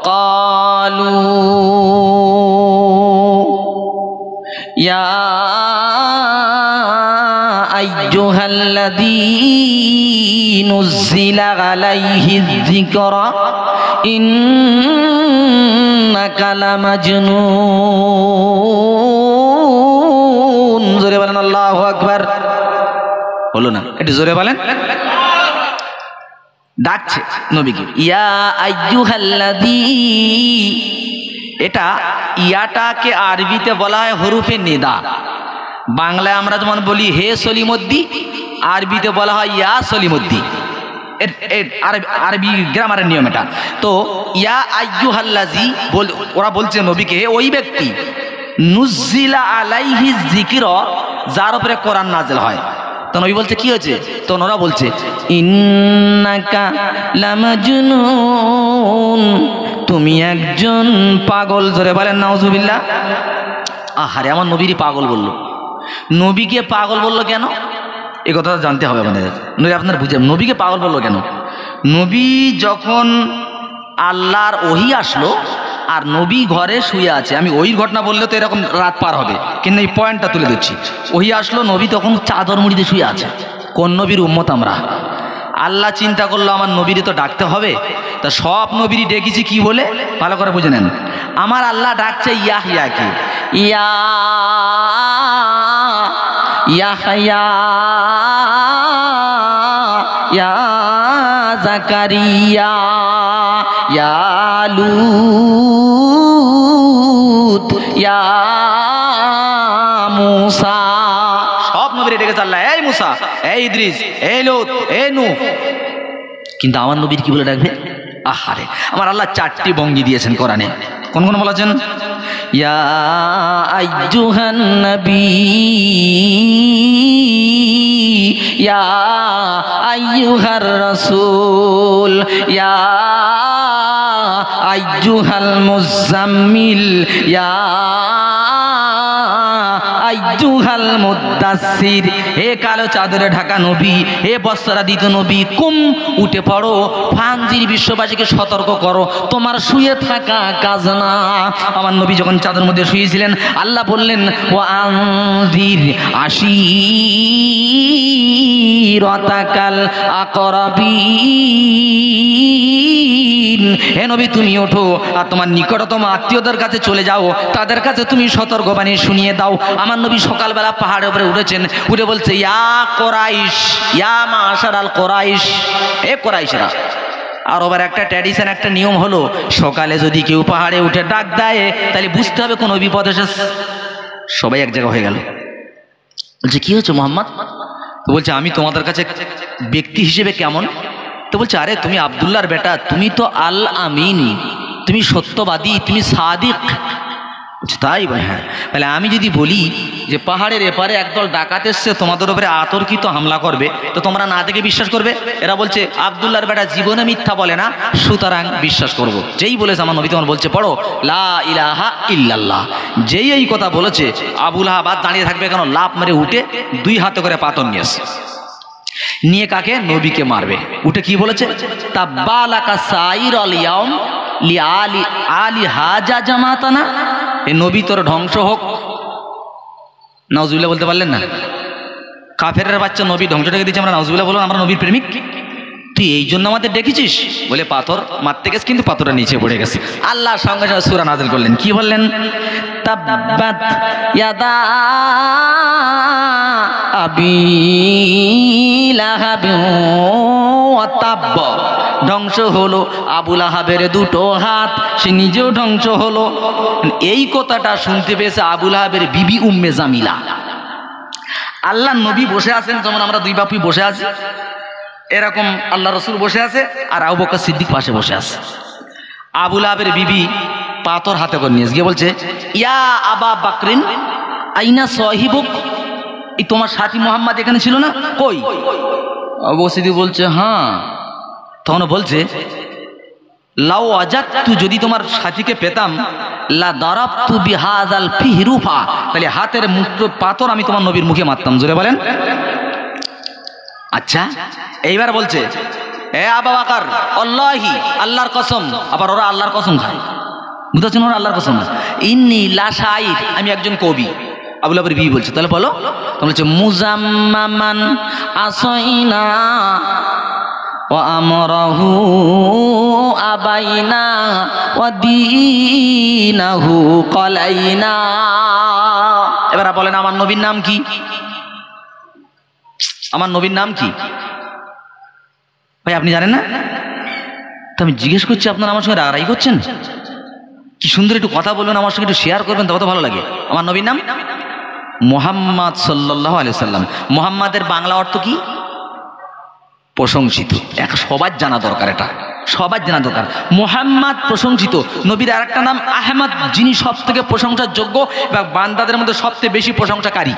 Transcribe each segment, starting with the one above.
قالوا يا أيها الذي نزل عليه الذكر إنك لمجنون জোরে বলেন আল্লাহু আকবার। বলো না একটু জোরে বলেন। ডাকছে নবীকে ইয়া আইয়ুহাল্লাযী। এটা ইয়াটাকে আরবিতে বলা হয় হরফে নিদা। বাংলায় আমরা যেমন বলি হে সলিমুদ্দি, আরবিতে বলা হয় ইয়া সলিমুদ্দি। আরবি গ্রামারের নিয়ম এটা। তো ইয়া আইয়ুহাল্লাযী ওরা বলছে নবীকে ওই ব্যক্তি নুজ্জিলা আলাইহি যিকর, যার উপরে কোরআন নাযিল হয়। তো নবী বলছে কি হয়েছে? তো ওরা বলছে ইন্নাকা লামাজনুন, তুমি একজন পাগল। জোরে বলেন নাউজুবিল্লাহ। আহারে আমার নবীরই পাগল বলল। নবীকে পাগল বললো কেন? এই কথাটা জানতে হবে আমাদের। নবী আপনার বুঝে নবীকে পাগল বললো কেন? নবী যখন আল্লাহর ওহী আসলো আর নবী ঘরে শুয়ে আছে, আমি ওই ঘটনা বললে তো এরকম রাত পার হবে, কিন্তু এই পয়েন্টটা তুলে দিচ্ছি। ওহী আসলো, নবী তখন চাদর মুড়িতে শুয়ে আছে। কোন নবীর উম্মত আমরা? আল্লাহ চিন্তা করলো আমার নবীরে তো ডাকতে হবে, তা সব নবীরই ডেকেছি কি বলে, ভালো করে বুঝে নেন। আমার আল্লাহ ডাকছে ইয়াহইয়াকে, ইয়া ইয়াহইয়া ইয়া জাকারিয়া ইয়া লূত ইয়া মূসা। সব নবীরে ডেকেছে আল্লাহ, এই মূসা, এই ইদ্রিস, এই লূত, এই নূহ। কিন্তু আমার নবীর কি বলে ডাকবে? আহারে আমার আল্লাহ চারটি ভঙ্গি দিয়েছেন কোরআনে। কোন কোন বলেছেন? ইয়া আইয়ুহান নবী, ইয়া আইয়ুহার রাসূল, ইয়া আইয়ুহাল মুজাম্মিল, ইয়া আইয়ুহাল মুদাসসির। হে কালো চাদরে ঢাকা নবী, হে বস্ত্রাদিত নবী, কুম উঠে পড়ো, ফানজির বিশ্ববাসীকে সতর্ক করো, তোমার শুয়ে থাকা কাজ না। আমার নবী যখন চাদরের মধ্যে শুয়েছিলেন আল্লাহ বললেন ওয়া আনজির আশীরাতাকাল আকরাবিন। হে নবী তুমি ওঠো আর তোমার নিকটতম আত্মীয়দের কাছে চলে যাও, তাদের কাছে তুমি সতর্কবাণী শুনিয়ে দাও। আমার নবী সকালবেলা পাহাড়ের উপরে উঠেছেন, উঠে বলছে ইয়া কোরাইশ, ইয়া মাশারাল কোরাইশ, এ কোরাইশরা। আর ওবার একটা ট্র্যাডিশন, একটা নিয়ম হলো সকালে যদি কেউ পাহাড়ে উঠে ডাক দেয় তাহলে বুঝতে হবে কোনো বিপদ এসেছে। সবাই এক জায়গা হয়ে গেল। বলছে কি হচ্ছে মোহাম্মদ? তো বলছে আমি তোমাদের কাছে ব্যক্তি হিসেবে কেমন? তো বলছে আরে তুমি আব্দুল্লাহর বেটা, তুমি তো আল আমিন, তুমি সত্যবাদী, তুমি সাদিক। তাই বলে হ্যাঁ। তাহলে আমি যদি বলি যে পাহাড়ের এপারে একদল ডাকাত এসছে তোমাদের উপরে আতর্কিত হামলা করবে, তো তোমরা না দেখে বিশ্বাস করবে? এরা বলছে আব্দুল্লাহর বেটা জীবনে মিথ্যা বলে না, সুতরাং বিশ্বাস করব। যেই বলেছে আমার নবী তখন বলছে পড়ো লা ইলাহা ইল্লাল্লাহ। যেই এই কথা বলেছে আবু লাহাব দাঁড়িয়ে থাকবে কেন, লাফ মেরে উঠে 2 হাতে করে পাথর নিয়ে আসে, নিয়ে কাকে? নবীকে মারবে। উঠে কি বলেছে? তাব্বালাকা সাইরুল ইয়াউম লি আলি হাজা জামাতানা। এই নবী তোর ধ্বংস হোক। নাউজুবিল্লাহ বলতে পারলেন না? কাফেরের বাচ্চা নবী ধ্বংস ডেকে দিচ্ছে, আমরা নাউজুবিল্লাহ বললাম, আমরা নবীর প্রেমিক। তুই এই জন্য আমাদের ডেকেছিস বলে পাথর মারতে গেছে, কিন্তু পাথরটা নিচে পড়ে গেছে। আল্লাহ সঙ্গে সঙ্গে সূরা নাযিল করলেন, কি বললেন? তাব্বাত ইয়াদা আবি লাহাব ওয়া তাব্ব। ধ্বংস হলো আবু লাহাবের 2 হাত, সে নিজেও ধ্বংস হলো। এই কথাটা শুনতে পেয়েছে আবু লাহাবের বিবি উম্মে জামিলা। আল্লাহ নবী বসে আছেন, যেমন আমরা 2 বাপি বসে আছি, এরকম আল্লাহ রসুল বসে আছে আর আবু বকর সিদ্দিক পাশে বসে আছে। আবু লাহাবের বিবি পাথর হাতে করে নিয়ে গিয়ে বলছে ইয়া আবা বাকরিন আইনা সাহিবুক, এই তোমার সাথী মোহাম্মদ এখানে ছিল না, কই? আবু বকর সিদ্দিক বলছে হ্যাঁ। তখন বলছে লাউ আজাতু, যদি তোমার সাথীকে পেতাম, লা দারাবতু বিহাযাল ফিহরুফা, তাহলে হাতের মুঠো পাথর আমি তোমার নবীর মুখে মারতাম। জোরে বলেন। আচ্ছা এইবার বলছে এ আবু বকর আল্লাহি, আল্লাহর কসম। আবার ওরা আল্লাহর কসম খায়, বুঝাচ্ছেন? ওরা আল্লাহর কসম। ইন্নী লা শাইর, আমি একজন কবি। আবু লাহাবের বিবি বলছে, তাহলে বলো। তোমরা বলছে মুজাম্মামান আসাইনা ওয়া আমরাহু আবাইনা ওয়া দীনাহু কলাইনা। এবার বলেন আমার নবীর নাম কি? আমার নবীর নাম কি ভাই আপনি জানেন না? তো আমি জিজ্ঞেস করছি, আপনারা আমার সঙ্গে রাগারাগি করছেন? কি সুন্দর একটু কথা বলবেন, আমার সঙ্গে একটু শেয়ার করবেন, তবে তো ভালো লাগে। আমার নবীর নাম মুহাম্মদ সাল্লাল্লাহু আলাইহি সাল্লাম। মুহাম্মাদের বাংলা অর্থ কি? প্রশংসিত। সবার জানা দরকার, এটা সবার জানা দরকার। মুহাম্মদ প্রশংসিত। নবীর আরেকটা নাম আহমদ, যিনি সব থেকে প্রশংসার যোগ্য এবং বান্দাদের মধ্যে সবচেয়ে বেশি প্রশংসাকারী।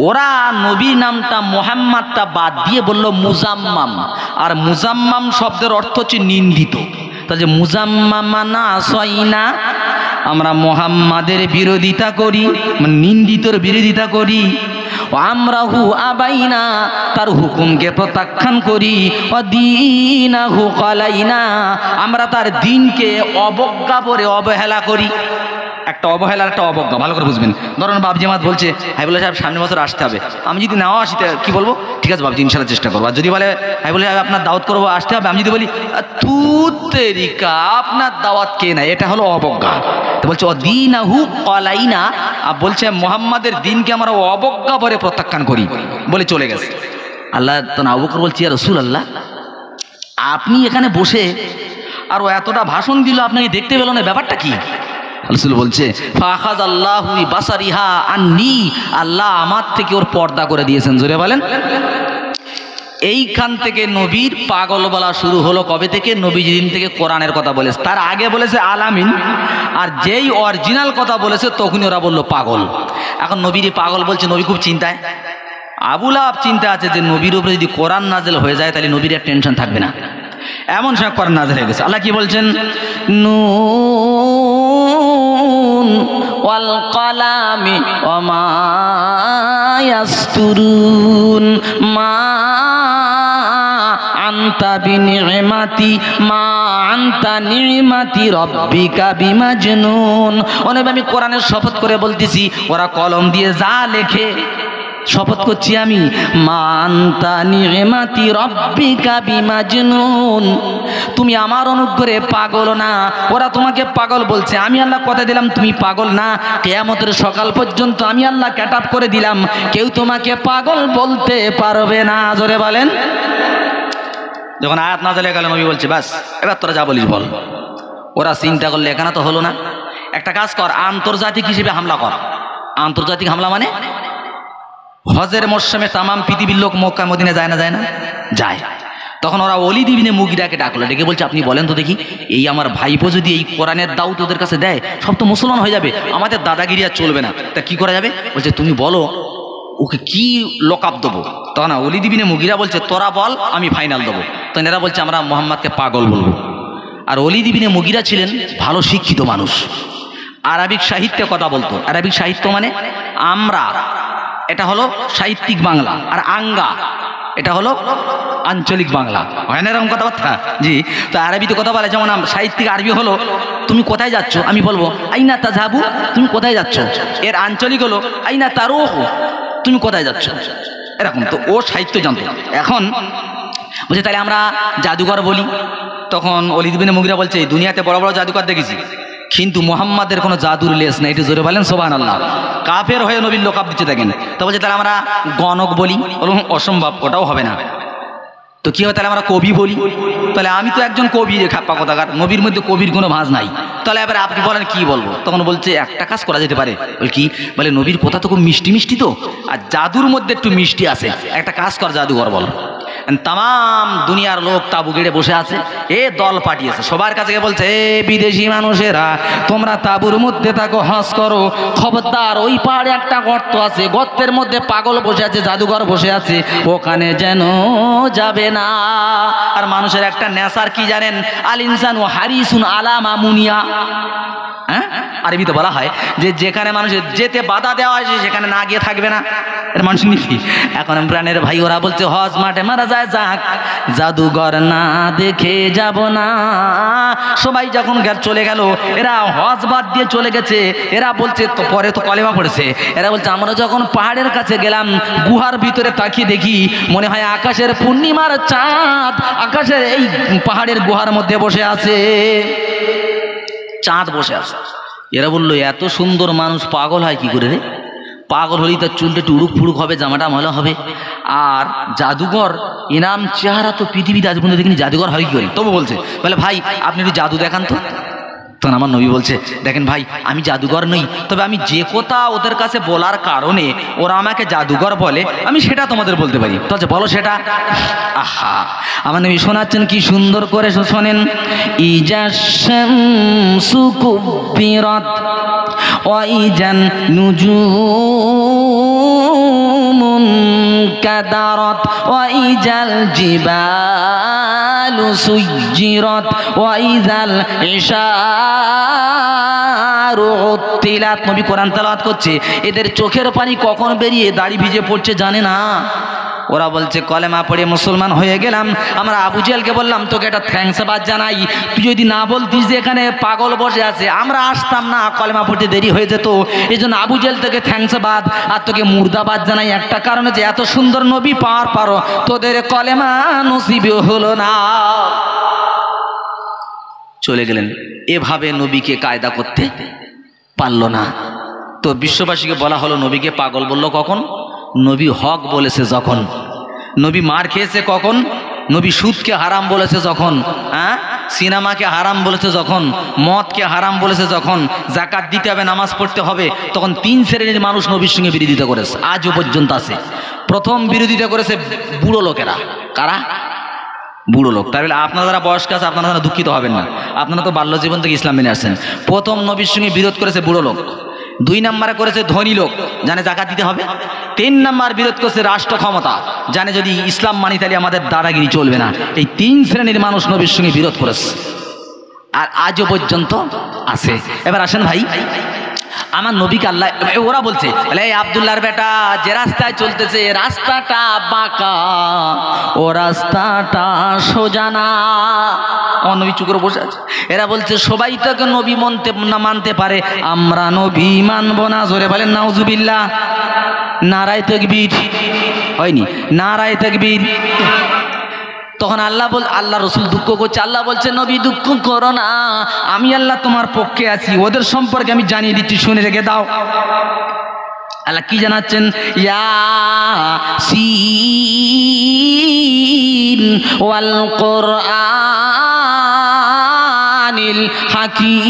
ওরা নবীর নামটা মুহাম্মাদটা বাদ দিয়ে বলল মুজাম্মাম, আর মুজাম্মাম শব্দের অর্থ হচ্ছে নিন্দিত। তাহলে মুজাম্মামানা আসয়না, আমরা মুহাম্মাদের বিরোধিতা করি, মানে নিন্দিতর বিরোধিতা করি। আমরাহু আবাইনা, তার হুকুমকে প্রত্যাখ্যান করি। অদীনাহু কলাইনা, আমরা তার দিনকে অবজ্ঞা করে অবহেলা করি। একটা অবহেলা, একটা অবজ্ঞা, ভালো করে বুঝবেন। ধরুন বাবজি আমাদ বলছে, হাইবুল্লাহ সাহেব সামনের বছর আসতে হবে। আমি যদি নাও আসি কি বলবো? ঠিক আছে বাবজি, ইনশাল্লাহ চেষ্টা করবো। আর যদি বলে হাইবুল্লাহ সাহেব আপনার দাওয়াত করবো, আসতে হবে, আমি যদি বলি তুই তেরিকা আপনার দাওয়াত কে না, এটা হলো অবজ্ঞা। তো বলছে অদীনাহু কলাইনা, আর বলছে মুহাম্মাদের দিনকে আমরা অবজ্ঞা করে প্রত্যাখ্যান করি বলে চলে গেছে। আল্লাহ তো আবু বকর বলছি, ইয়া রাসূলুল্লাহ, আপনি এখানে বসে আর ও এতটা ভাষণ দিল, আপনাকে দেখতে পেল না, ব্যাপারটা কি? রাসূল বলছে ফাখায আল্লাহু বিবাসারিহা আন্নী, আল্লাহ আমার থেকে ওর পর্দা করে দিয়েছেন। জোরে বলেন। এইখান থেকে নবীর পাগল বলা শুরু হলো। কবে থেকে? নবী যেদিন থেকে কোরআনের কথা বলেছে। তার আগে বলেছে আলামিন, আর যেই অরিজিনাল কথা বলেছে তখনই ওরা বললো পাগল। এখন নবীর পাগল বলছে, নবী খুব চিন্তায়। আবু লাহাব চিন্তা আছে যে নবীর উপরে যদি কোরআন নাযিল হয়ে যায় তাহলে নবীর আর টেনশন থাকবে না। এমন সময় কোরআন নাযিল হয়ে গেছে। আল্লাহ কি বলছেন? নুন ওয়াল কলামি ওয়া মা ইয়াসতুরুন মা আনতা বিনিমাতি মা আনতা নিমাতি রব্বিকা বিমাজনুন। অনেক আমি কোরআনের শপথ করে বলতেছি, ওরা কলম দিয়ে যা লেখে, শপথ করছি আমি, মান্তা নিমাতি রব্বিকা বিমাজনুন, তুমি আমার অনুগ্রহে পাগল না। ওরা তোমাকে পাগল বলছে, আমি আল্লাহ কথা দিলাম তুমি পাগল না। কিয়ামতের সকাল পর্যন্ত আমি আল্লাহ ক্যাটাপ করে দিলাম, কেউ তোমাকে পাগল বলতে পারবে না। জোরে বলেন। যখন আয়াত নাযিল হয়ে গেল, নবী বলছে বাস এবার তোরা যা বলিস বল। ওরা চিন্তা করলে এখানে তো হলো না, একটা কাজ কর, আন্তর্জাতিক হিসেবে হামলা কর। আন্তর্জাতিক হামলা মানে হজের মরশুমে তামাম পৃথিবীর লোক মক্কা মদিনা যায় না? যায় না? যায়। তখন ওরা ওলিদ ইবনে মুগিরাকে ডাকলো, ডেকে বলছে আপনি বলেন তো দেখি, এই আমার ভাইপো যদি এই কোরআনের দাওয়াত ওদের কাছে দেয়, সব তো মুসলমান হয়ে যাবে, আমাদের দাদাগিরি আর চলবে না, তা কি করা যাবে? বলছে তুমি বলো ওকে কি লকআপ দেবো। তখন ওলিদ ইবনে মুগিরা বলছে তোরা বল, আমি ফাইনাল দেবো। তখন এরা বলছে আমরা মুহাম্মদকে পাগল বলবো। আর ওলিদ ইবনে মুগিরা ছিলেন ভালো শিক্ষিত মানুষ, আরবিক সাহিত্যে কথা বলতো। আরবিক সাহিত্য মানে আমরা, এটা হলো সাহিত্যিক বাংলা, আর আঙ্গা এটা হলো আঞ্চলিক বাংলা, হয় না এরকম কথাবার্তা? জি। তো আরবিতে কথা বলে, যেমন সাহিত্যিক আরবি হলো তুমি কোথায় যাচ্ছ, আমি বলবো আইনা তাযহাবু, তুমি কোথায় যাচ্ছ। এর আঞ্চলিক হলো আইনা তারুহু, তুমি কোথায় যাচ্ছ, এরকম। তো ও সাহিত্য জানতো। এখন বলছে তাহলে আমরা জাদুঘর বলি। তখন ওলিদ ইবনে মুগিরা বলছে দুনিয়াতে বড় বড় জাদুঘর দেখেছি, কিন্তু মুহাম্মাদের কোনো জাদুর লেস নাই। একটু জোরে বলেন সুবহানাল্লাহ। কাফের হয়ে নবীর লোকাপ দিতে থাকেন। তো বলছে তাহলে আমরা গণক বলি। বলুন অসম্ভব, ওটাও হবে না। তো কি হয়? তাহলে আমরা কবি বলি। তাহলে আমি তো একজন কবি, খাপ্পা কথাকার, নবীর মধ্যে কবির কোনো ভাঁজ নাই। তাহলে এবার আপনি বলেন কি বলবো? তখন বলছে একটা কাজ করা যেতে পারে। বলে কি? বলে নবীর কথা তো খুব মিষ্টি মিষ্টি, তো আর জাদুর মধ্যে একটু মিষ্টি আছে, একটা কাজ কর জাদুঘর বল। তাম দুনিয়ার লোক তাবু গেড়ে বসে আছে, এ দল পাঠিয়েছে, সবার কাছে বলছে এ বিদেশি মানুষেরা তোমরা তাবুর মধ্যে থাকো, হজ করো, খবরদার ওই পাহাড়ে একটা গর্ত আছে, গর্তের মধ্যে পাগল বসে আছে, জাদুঘর বসে আছে, ওখানে যেন যাবে না। আর মানুষের একটা নেশার কি জানেন? আল ইনসানু হারিসুন আলা মামুনিয়া, হ্যাঁ, আরবিতে বলা হয় যে যেখানে মানুষের যেতে বাধা দেওয়া হয় সেখানে না গিয়ে থাকবে না, এটা মানুষের নীতি। এখন প্রাণের ভাই ওরা বলছে হজ মাঠে মারা যায় যাক, জাদুঘর না দেখে যাব না। সবাই যখন চলে গেল, এরা হজ বাদ দিয়ে চলে গেছে, এরা বলছে তো পরে তো কলেমা পড়েছে, এরা বলছে আমরা যখন পাহাড়ের কাছে গেলাম গুহার ভিতরে তাকিয়ে দেখি মনে হয় আকাশের পূর্ণিমার চাঁদ আকাশের এই পাহাড়ের গুহার মধ্যে বসে আছে, চাঁদ বসে আছে। এরা বললো এত সুন্দর মানুষ পাগল হয় কি করে রে? পাগল হলেই তার চুলটা একটু উড়ুক ফুড়ুক হবে, জামাটা ময়লা হবে। আর জাদুঘর এনাম চেহারা তো পৃথিবীতে আজ পর্যন্ত দেখিনি, জাদুঘর হয় কি করে? তবু বলছে, বলে ভাই আপনি একটু জাদু দেখান তো। তখন আমার নবী বলছে দেখেন ভাই আমি জাদুঘর নই, তবে আমি যে কথা ওদের কাছে বলার কারণে ওরা আমাকে জাদুঘর বলে আমি সেটা তোমাদের বলতে পারি। তো আচ্ছা বলো সেটা। আহা, আমার নবী শোনাচ্ছেন কি সুন্দর করে, শোনেন। ইজা শামসু কুব্বিরাত ওয়া ইজান নুজুমুন কাদারাত ওয়া ইজাল জিবালু সুজ্জিরাত ওয়া ইজাল ইশারু উত্তিলাত। নবী কোরআন তেলাওয়াত করছে, এদের চোখের পানি কখন বেরিয়ে দাড়ি ভিজে পড়ছে জানে না। ওরা বলছে কলেমা পড়ে মুসলমান হয়ে গেলাম। আমরা আবু জেহেলকে বললাম তোকে একটা থ্যাঙ্কসবাদ জানাই, তুই যদি না বলতিস যে এখানে পাগল বসে আছে আমরা আসতাম না, কলেমা পড়তে দেরি হয়ে যেত। এই জন্য আবু জেহেল তোকে থ্যাঙ্কসবাদ আর তোকে মুর্দাবাদ জানাই, একটা কারণে যে এত সুন্দর নবী পাওয়ার পারো তোদের কলেমা নসিব হলো না। চলে গেলেন। এভাবে নবীকে কায়দা করতে পারল না। তো বিশ্ববাসীকে বলা হলো নবীকে পাগল বলল কখন? নবী হক বলেছে যখন। নবী মার খেয়েছে কখন? নবী সুদকে হারাম বলেছে যখন, হ্যাঁ সিনেমাকে হারাম বলেছে যখন, মদকে হারাম বলেছে যখন, জাকাত দিতে হবে, নামাজ পড়তে হবে, তখন তিন শ্রেণীর মানুষ নবীর সঙ্গে বিরোধিতা করেছে, আজও পর্যন্ত আছে। প্রথম বিরোধিতা করেছে বুড়ো লোকেরা। কারা? বুড়ো লোক। তাই বলে আপনারা যারা বয়স্ক আছে আপনারা যারা দুঃখিত হবেন না, আপনারা তো বাল্য জীবন থেকে ইসলাম মেনে আসছেন। প্রথম নবীর সঙ্গে বিরোধ করেছে বুড়ো লোক। 2 নম্বরে করেছে ধনী লোক, জানে জাকাত দিতে হবে। 3 নম্বর বিরোধ করেছে রাষ্ট্র ক্ষমতা, জানে যদি ইসলাম মানি তাহলে আমাদের দাদাগিরি চলবে না। এই 3 শ্রেণীর মানুষ নবীর সঙ্গে বিরোধ করেছে আর আজও পর্যন্ত আছে। এবার আসেন ভাই, আমার নবীকে আল্লাহ, ওরা বলছে এই আব্দুল্লাহর বেটা যে রাস্তায় চলতেছে রাস্তাটা বাঁকা, ও রাস্তাটা সোজা না। আমার নবী চুপ করে বসে আছে। এরা বলছে সবাই তোকে নবী মানতে পারে, আমরা নবী মানবো না। জোরে বলেন নাউজুবিল্লাহ। নারায়ে তাকবীর হয়নি, নারায়ে তাকবীর। তখন আল্লাহ রসুল দুঃখ করছে। আল্লাহ বলছে নবী দুঃখ করো না, আমি আল্লাহ তোমার পক্ষে আছি, ওদের সম্পর্কে আমি জানিয়ে দিচ্ছি, শুনে রেখে দাও। আল্লাহ কি জানাচ্ছেন? ইয়াসিন ওয়াল কুরআনিল হাকীম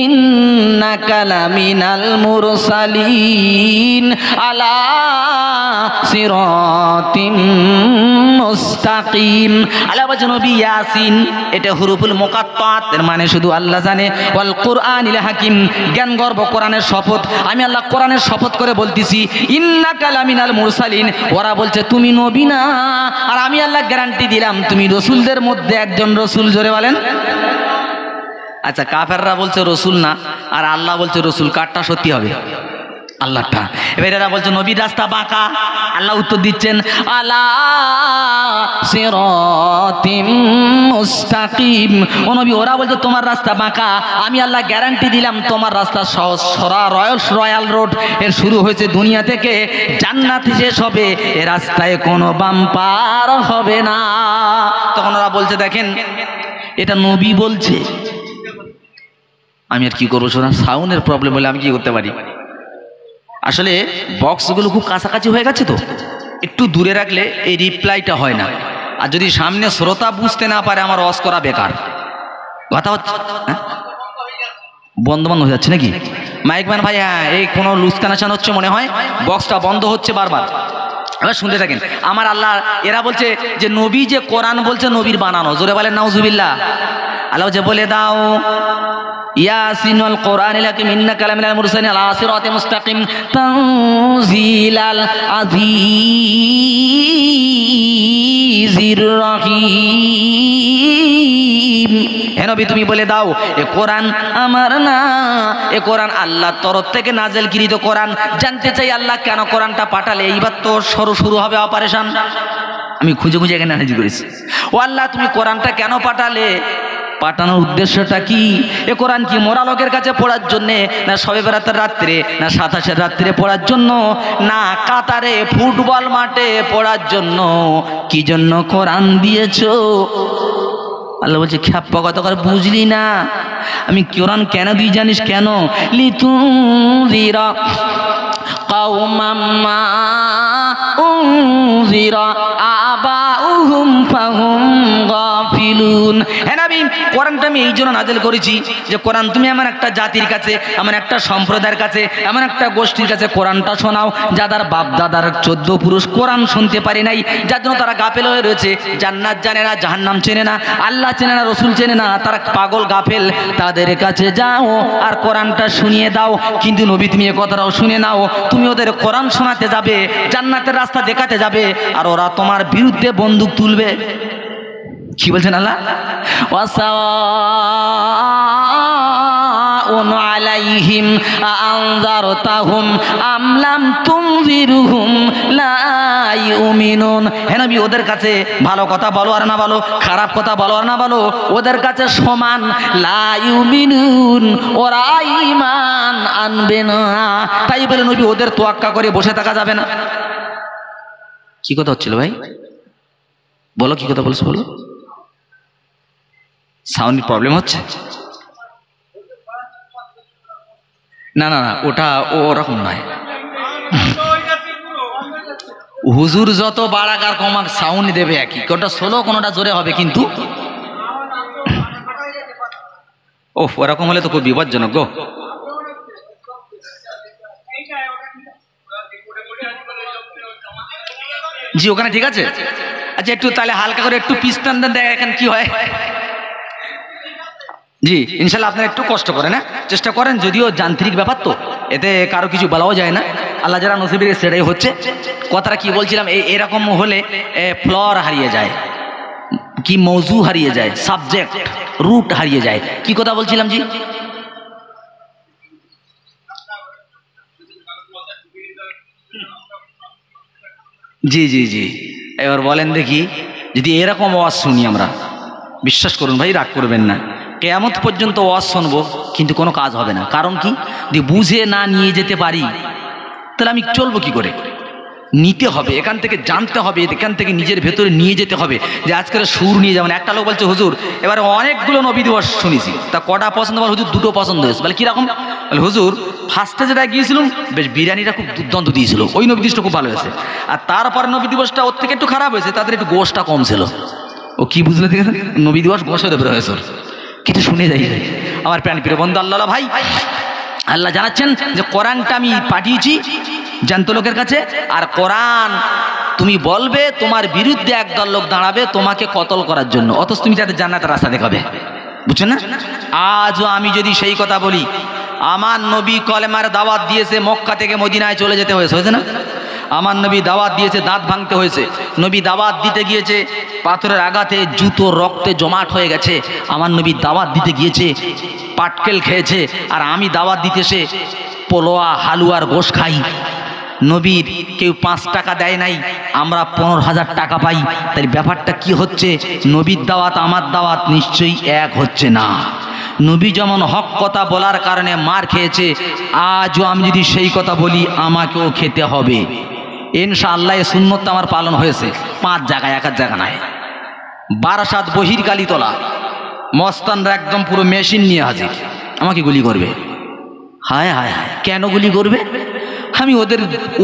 ইন্নাকা লামিনাল মুরসালিন আলা সিরাতিম মুস্তাকিম। আল্লাহ বলছেন নবী ইয়াসিন, এটা হুরুফুল মুকাত্তাত, এর মানে শুধু আল্লাহ জানে। ওয়াল কুরআনিল হাকিম, জ্ঞান গর্ভ কোরআনের শপথ, আমি আল্লাহ কোরআনের শপথ করে বলতেছি ইন্নাকা লামিনাল মুরসালিন। ওরা বলছে তুমি নবী না, আর আমি আল্লাহ গ্যারান্টি দিলাম তুমি রসুলদের মধ্যে একজন রসুল। জোরে বলেন। আচ্ছা কাফেররা বলছে রসুল না, আর আল্লাহ বলছে রসুল, কারটা সত্যি হবে? আল্লাহটা। এবার এরা বলছে নবীর রাস্তা বাঁকা, আল্লাহ উত্তর দিচ্ছেন আলা সিরাতিম মুস্তাকিম। ও নবী ওরা বলছে তোমার রাস্তা বাঁকা, আমি আল্লাহ গ্যারান্টি দিলাম তোমার রাস্তা সহজ সরা রয়্যাল রোড। এর শুরু হয়েছে দুনিয়া থেকে, জান্নাতে শেষ হবে, এ রাস্তায় কোনো বাম্পার হবে না। তখন ওরা বলছে দেখেন এটা নবী বলছে, আমি আর কি করবো, শোনা সাউন্ডের প্রবলেম হলে আমি কি করতে পারি? আসলে বক্সগুলো খুব কাছাকাছি হয়ে গেছে, তো একটু দূরে রাখলে এই রিপ্লাইটা হয় না। আর যদি সামনে শ্রোতা বুঝতে না পারে আমার ওয়াজ করা বেকার। কথা হচ্ছে বন্ধ হয়ে যাচ্ছে নাকি মাইকম্যান ভাই? হ্যাঁ, এই কোনো লুজ কানেকশন হচ্ছে মনে হয়, বক্সটা বন্ধ হচ্ছে বারবার। এবার শুনতে থাকেন। আমার আল্লাহ, এরা বলছে যে নবী যে কোরআন বলছে নবীর বানানো। জোরে বলেন নাউজুবিল্লাহ। আল্লাহ যে বলে দাও ইয়াসিন ওয়াল কুরআনিল হাকীম ইন্নাকা লামিনাল মুরসালিন আলা সিরাতিম মুস্তাকিম তানজিলাল আজিজির রহিম। হে নবী তুমি বলে দাও এ কোরআন আমার না, এ কোরআন আল্লাহর তরফ থেকে নাযিলকৃত কোরআন। জানতে চাই আল্লাহ কেন কোরআনটা পাঠালে? এইবার তো শুরু হবে অপারেশন। আমি খুঁজে খুঁজে এখানে হাজির করেছি। ও আল্লাহ তুমি কোরআনটা কেন পাঠালে? পাঠানোর উদ্দেশ্যটা কি? এ কোরআন কি মোরা লোকের কাছে পড়ার জন্যে, না শবে বরাতের রাত্রে, না 27-এর রাত্রে পড়ার জন্য, না কাতারে ফুটবল মাঠে পড়ার জন্য? কি জন্য কোরআন দিয়েছো? আল্লাহ বলছে খ্যাপ্পা কথা করে বুঝলি না? আমি কোরআন কেন দিই জানিস? কেন? লিতুনজিরা কাওমাম মা উনজিরা আবাউহুম ফাহুম গাফিলুন। হ্যাঁ নবী, কোরআনটা আমি এই জন্য নাযিল করেছি যে কোরআন তুমি এমন একটা জাতির কাছে, এমন একটা সম্প্রদায়ের কাছে, এমন একটা গোষ্ঠীর কাছে কোরআনটা শোনাও যাদের বাপ দাদার 14 পুরুষ কোরআন শুনতে পারে নাই, যার জন্য তারা গাফেল হয়ে রয়েছে, জান্নাত জানে না, জাহান্নাম চেনে না, আল্লাহ চেনে না, রসুল চেনে না, তারা পাগল গাফেল। তাদের কাছে যাও আর কোরআনটা শুনিয়ে দাও। কিন্তু নবী তুমি এ কথাটাও শুনে নাও, তুমি ওদের কোরআন শোনাতে যাবে, জান্নাতের রাস্তা দেখাতে যাবে, আর ওরা তোমার বিরুদ্ধে বন্দুক তুলবে। কি বলছেন আল্লাহ? ওয়াসাওয়াউন আলাইহিম আনযারতাহুম আম লাম তুনযিরহুম লা ইউমিনুন। হে নবী ওদের কাছে ভালো কথা বলো আর না বলো, খারাপ কথা বলো আর না বলো, ওদের কাছে সমান। লা ইউমিনুন, ওরা ঈমান আনবে না। তাই বলে নবী ওদের তোয়াক্কা করে বসে থাকা যাবে না। কি কথা হচ্ছিল ভাই? বলো কি কথা বলছো, বলো। সাউন্ড প্রবলেম হচ্ছে? না না না, ওটা ওরকম নয়। হুজুর যত বাড়াক আর কমাক সাউন্ড দেবে একই, কোনটা স্লো কোনটা জোরে হবে, কিন্তু ওরকম হলে তো খুব বিপজ্জনক গো। জি ওখানে ঠিক আছে। আচ্ছা একটু তাহলে হালকা করে একটু পিস টান দেন, দেখেন কি হয়। জি ইনশাল্লাহ আপনারা একটু কষ্ট করেন, হ্যাঁ চেষ্টা করেন, যদিও যান্ত্রিক ব্যাপার তো এতে কারো কিছু বলাও যায় না, আল্লাহ যারা নসিবের সেটাই হচ্ছে। কথাটা কি বলছিলাম, এরকম হলে ফ্লোর হারিয়ে যায়, কি মৌজু হারিয়ে যায়, সাবজেক্ট রুট হারিয়ে যায়। কি কথা বলছিলাম জি? জি জি জি এবার বলেন দেখি, যদি এরকম আওয়াজ শুনি আমরা, বিশ্বাস করুন ভাই রাগ করবেন না, কিয়ামত পর্যন্ত ওয়াজ শুনবো কিন্তু কোনো কাজ হবে না। কারণ কি? যদি বুঝে না নিয়ে যেতে পারি তাহলে আমি চলবো কি করে? নিতে হবে, এখান থেকে জানতে হবে, এখান থেকে নিজের ভেতরে নিয়ে যেতে হবে। যে আজকের সুর নিয়ে যেমন একটা লোক বলছে হুজুর এবারে অনেকগুলো নবী দিবস শুনেছি, তা কটা পছন্দ? বল হুজুর দুটো পছন্দ হয়েছে। বলে কীরকম? বলে হুজুর ফার্স্টে যেটা গিয়েছিলাম বেশ বিরিয়ানিটা খুব দুর্দান্ত দিয়েছিল, ওই নবী দিবসটা খুব ভালো হয়েছে। আর তারপরে নবী দিবসটা ওর থেকে একটু খারাপ হয়েছে, তাদের একটু গোশটা কম ছিল। ও কি বুঝলে? ঠিক আছে, নবী দিবস গোশে দেবে হয়েছে, কিছু শুনে যাই আমার প্রাণ প্রিয় বন্ধু। আল্লাহ ভাই আল্লাহ জানাচ্ছেন যে কোরআনটা আমি পাঠিয়েছি জ্যান্ত লোকের কাছে, আর কোরআন তুমি বলবে তোমার বিরুদ্ধে একদল লোক দাঁড়াবে তোমাকে কতল করার জন্য, অথচ তুমি যাদের জান্নাতের রাস্তা দেখাবে। বুঝছেন না? আজও আমি যদি সেই কথা বলি, আমার নবী কলেমার দাওয়াত দিয়েছে, মক্কা থেকে মদিনায় চলে যেতে হয়েছে না? আমার নবী দাওয়াত দিয়েছে, দাঁত ভাঙতে হয়েছে। নবী দাওয়াত দিতে গিয়েছে, পাথরের আঘাতে জুতো রক্তে জমাট হয়ে গেছে। আমার নবী দাওয়াত দিতে গিয়েছে, পাটকেল খেয়েছে। আর আমি দাওয়াত দিতে এসে পোলোয়া হালুয়ার গোশ খাই। নবীর কেউ 5 টাকা দেয় নাই, আমরা 15,000 টাকা পাই। তাই ব্যাপারটা কি হচ্ছে? নবীর দাওয়াত আমার দাওয়াত নিশ্চয়ই এক হচ্ছে না। নবী যেমন হক কথা বলার কারণে মার খেয়েছে, আজও আমি যদি সেই কথা বলি আমাকেও খেতে হবে। ইনশাআল্লাহ এই সুন্নতটা আমার পালন হয়েছে 5 জায়গায়, এক জায়গা নয়। বারাসাত বহির কালীতলা মস্তানরা একদম পুরো মেশিন নিয়ে হাজির, আমাকে গুলি করবে। হায় হায় হায়, কেন গুলি করবে? আমি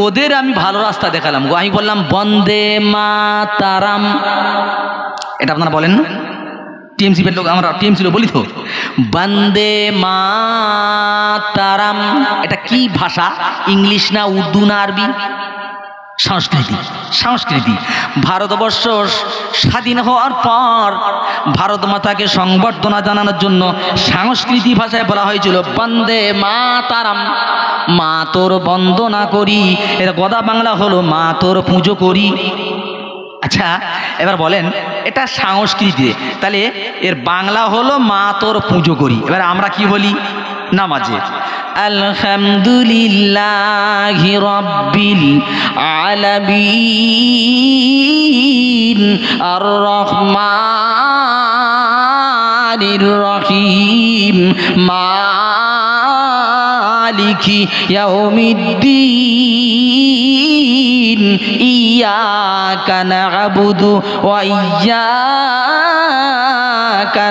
ওদের আমি ভালো রাস্তা দেখালাম গো। আমি বললাম বন্দে মাতারাম, এটা আপনারা বলেন না? টিএমসি লোক, আমরা টিএমসি লোক বলি তো বন্দে মাতারাম। এটা কি ভাষা? ইংলিশ না, উর্দু না, আরবি? সংস্কৃতি। সংস্কৃতি। ভারতবর্ষ স্বাধীন হওয়ার পর ভারত মাতাকে সংবর্ধনা জানানোর জন্য সংস্কৃতি ভাষায় বলা হয়েছিল বন্দে মাতারাম, মা তোর বন্দনা করি। এর গদা বাংলা হলো মা তোর পুজো করি। আচ্ছা এবার বলেন এটা সংস্কৃতি, তাহলে এর বাংলা হলো মা তোর পুজো করি। এবার আমরা কি বলি নামাজে? আলহামদুলিল্লাহি রাব্বিল আলামিন আর রহমানির রহিম মালিকি ইয়াউমিদ্দিন ইয়্যাকা না'বুদু ওয়া ইয়্যাকা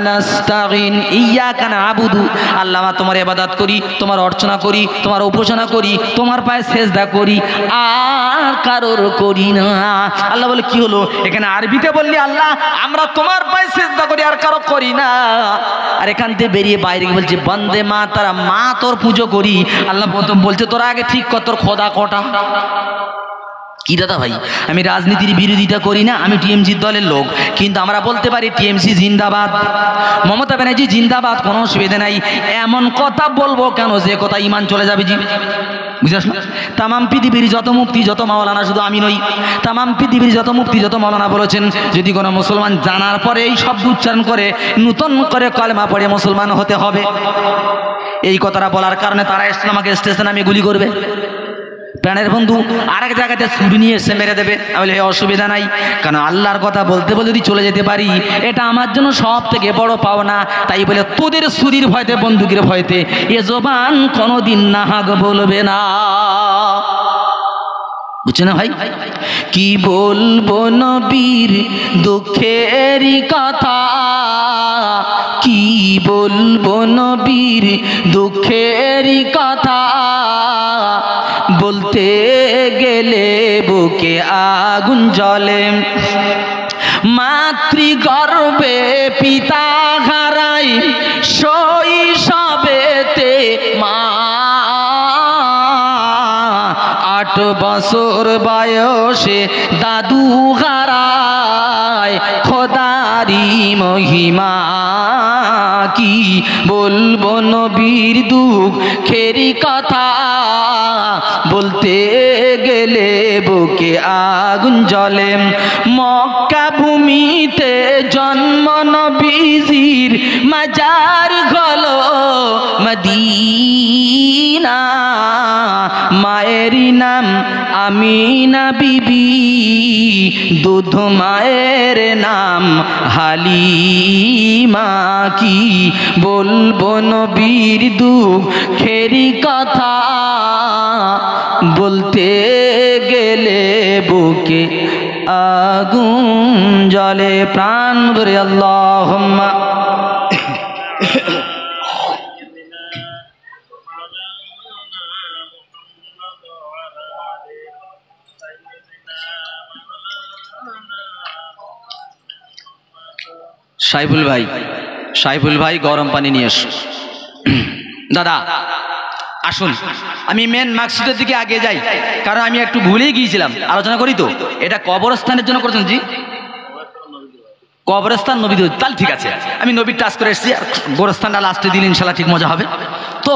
নাস্তাঈন। ইয়্যাকা না'বুদু, আল্লাহ তোমার ইবাদত করি, তোমার অর্চনা করি, তোমার উপাসনা করি, তোমার পায়ে সেজদা করি, আর কারোর করি না। আল্লাহ বলে কি হলো এখানে আরবিতে বললি আল্লাহ আমরা তোমার পায়ে সেজদা করি আর কারো করি না, আর এখান থেকে বেরিয়ে বাইরে বলছে বন্দে মা তারা মা তোর পুজো করি। আল্লাহ প্রথম বলছে তোরা আগে ঠিক কর তোর খোদা কটা। কি দাদা ভাই আমি রাজনীতির বিরোধিতা করি না, আমি টিএমসির দলের লোক, কিন্তু আমরা বলতে পারি টিএমসি জিন্দাবাদ, মমতা ব্যানার্জি জিন্দাবাদ, কোনো অসুবিধা নাই। এমন কথা বলবো কেন যে কথা ইমান চলে যাবে জি, বুঝে আসলো? তামাম পৃথিবীর যত মুফতি যত মাওলানা, শুধু আমি নই, তামাম পৃথিবীর যত মুফতি যত মাওলানা বলেছেন যদি কোনো মুসলমান জানার পরে এই শব্দ উচ্চারণ করে নূতন করে কলেমা পড়ে মুসলমান হতে হবে, এই কথাটা বলার কারণে তারা এসে আমাকে স্টেশনে আমি গুলি করবে। প্রাণের বন্ধু আরেক জায়গাতে ছুরি নিয়ে এসে মেরে দেবে, আমি বলি অসুবিধা নাই, কারণ আল্লাহর কথা বলতে বলে যদি চলে যেতে পারি এটা আমার জন্য সব থেকে বড় পাওনা। তাই বলে তোদের ছুরির ভয়তে বন্দুকের ভয়তে এ জবান কোনোদিন না হাগ বলবে না, বুঝছে না ভাই? কি বলবো নবীর দুঃখের কথা, কি বলবো নবীর দুঃখের কথা, বলতে গেলে বুকে আগুন জ্বলে। মাতৃগর্ভে পিতা হারাই শৈশবেতে মা, 8 বছর বয়সে দাদু হারায়, খোদারি মহিমা কি বলবো নবীর দুঃখের কথা, বলতে গেলে বুকে আগুন জ্বলে। মক্কা ভূমিতে জন্ম নবীজির, মাজার হলো মদিনা, মায়ের নাম আমিনা বিবি, দুধ মায়ের নাম হালিমা, কি বলবো নবীর দুঃখের কথা, বলতে গেলে বুকে আগুন জ্বলে। প্রাণ ভরে আল্লাহুম্মা সাইফুল ভাই, সাইফুল ভাই গরম পানি নিয়ে এসো। দাদা আসুন আমি মেন মার্কশিটের দিকে আগে যাই, কারণ আমি একটু ভুলেই গিয়েছিলাম, আলোচনা করি তো। এটা কবরস্থানের জন্য করেছেন জি, কবরস্থান নবী, তাহলে ঠিক আছে আমি নবীর টাচ করে এসেছি, আর গোরস্থানটা লাস্টে দিন ইনশাল্লাহ ঠিক মজা হবে। তো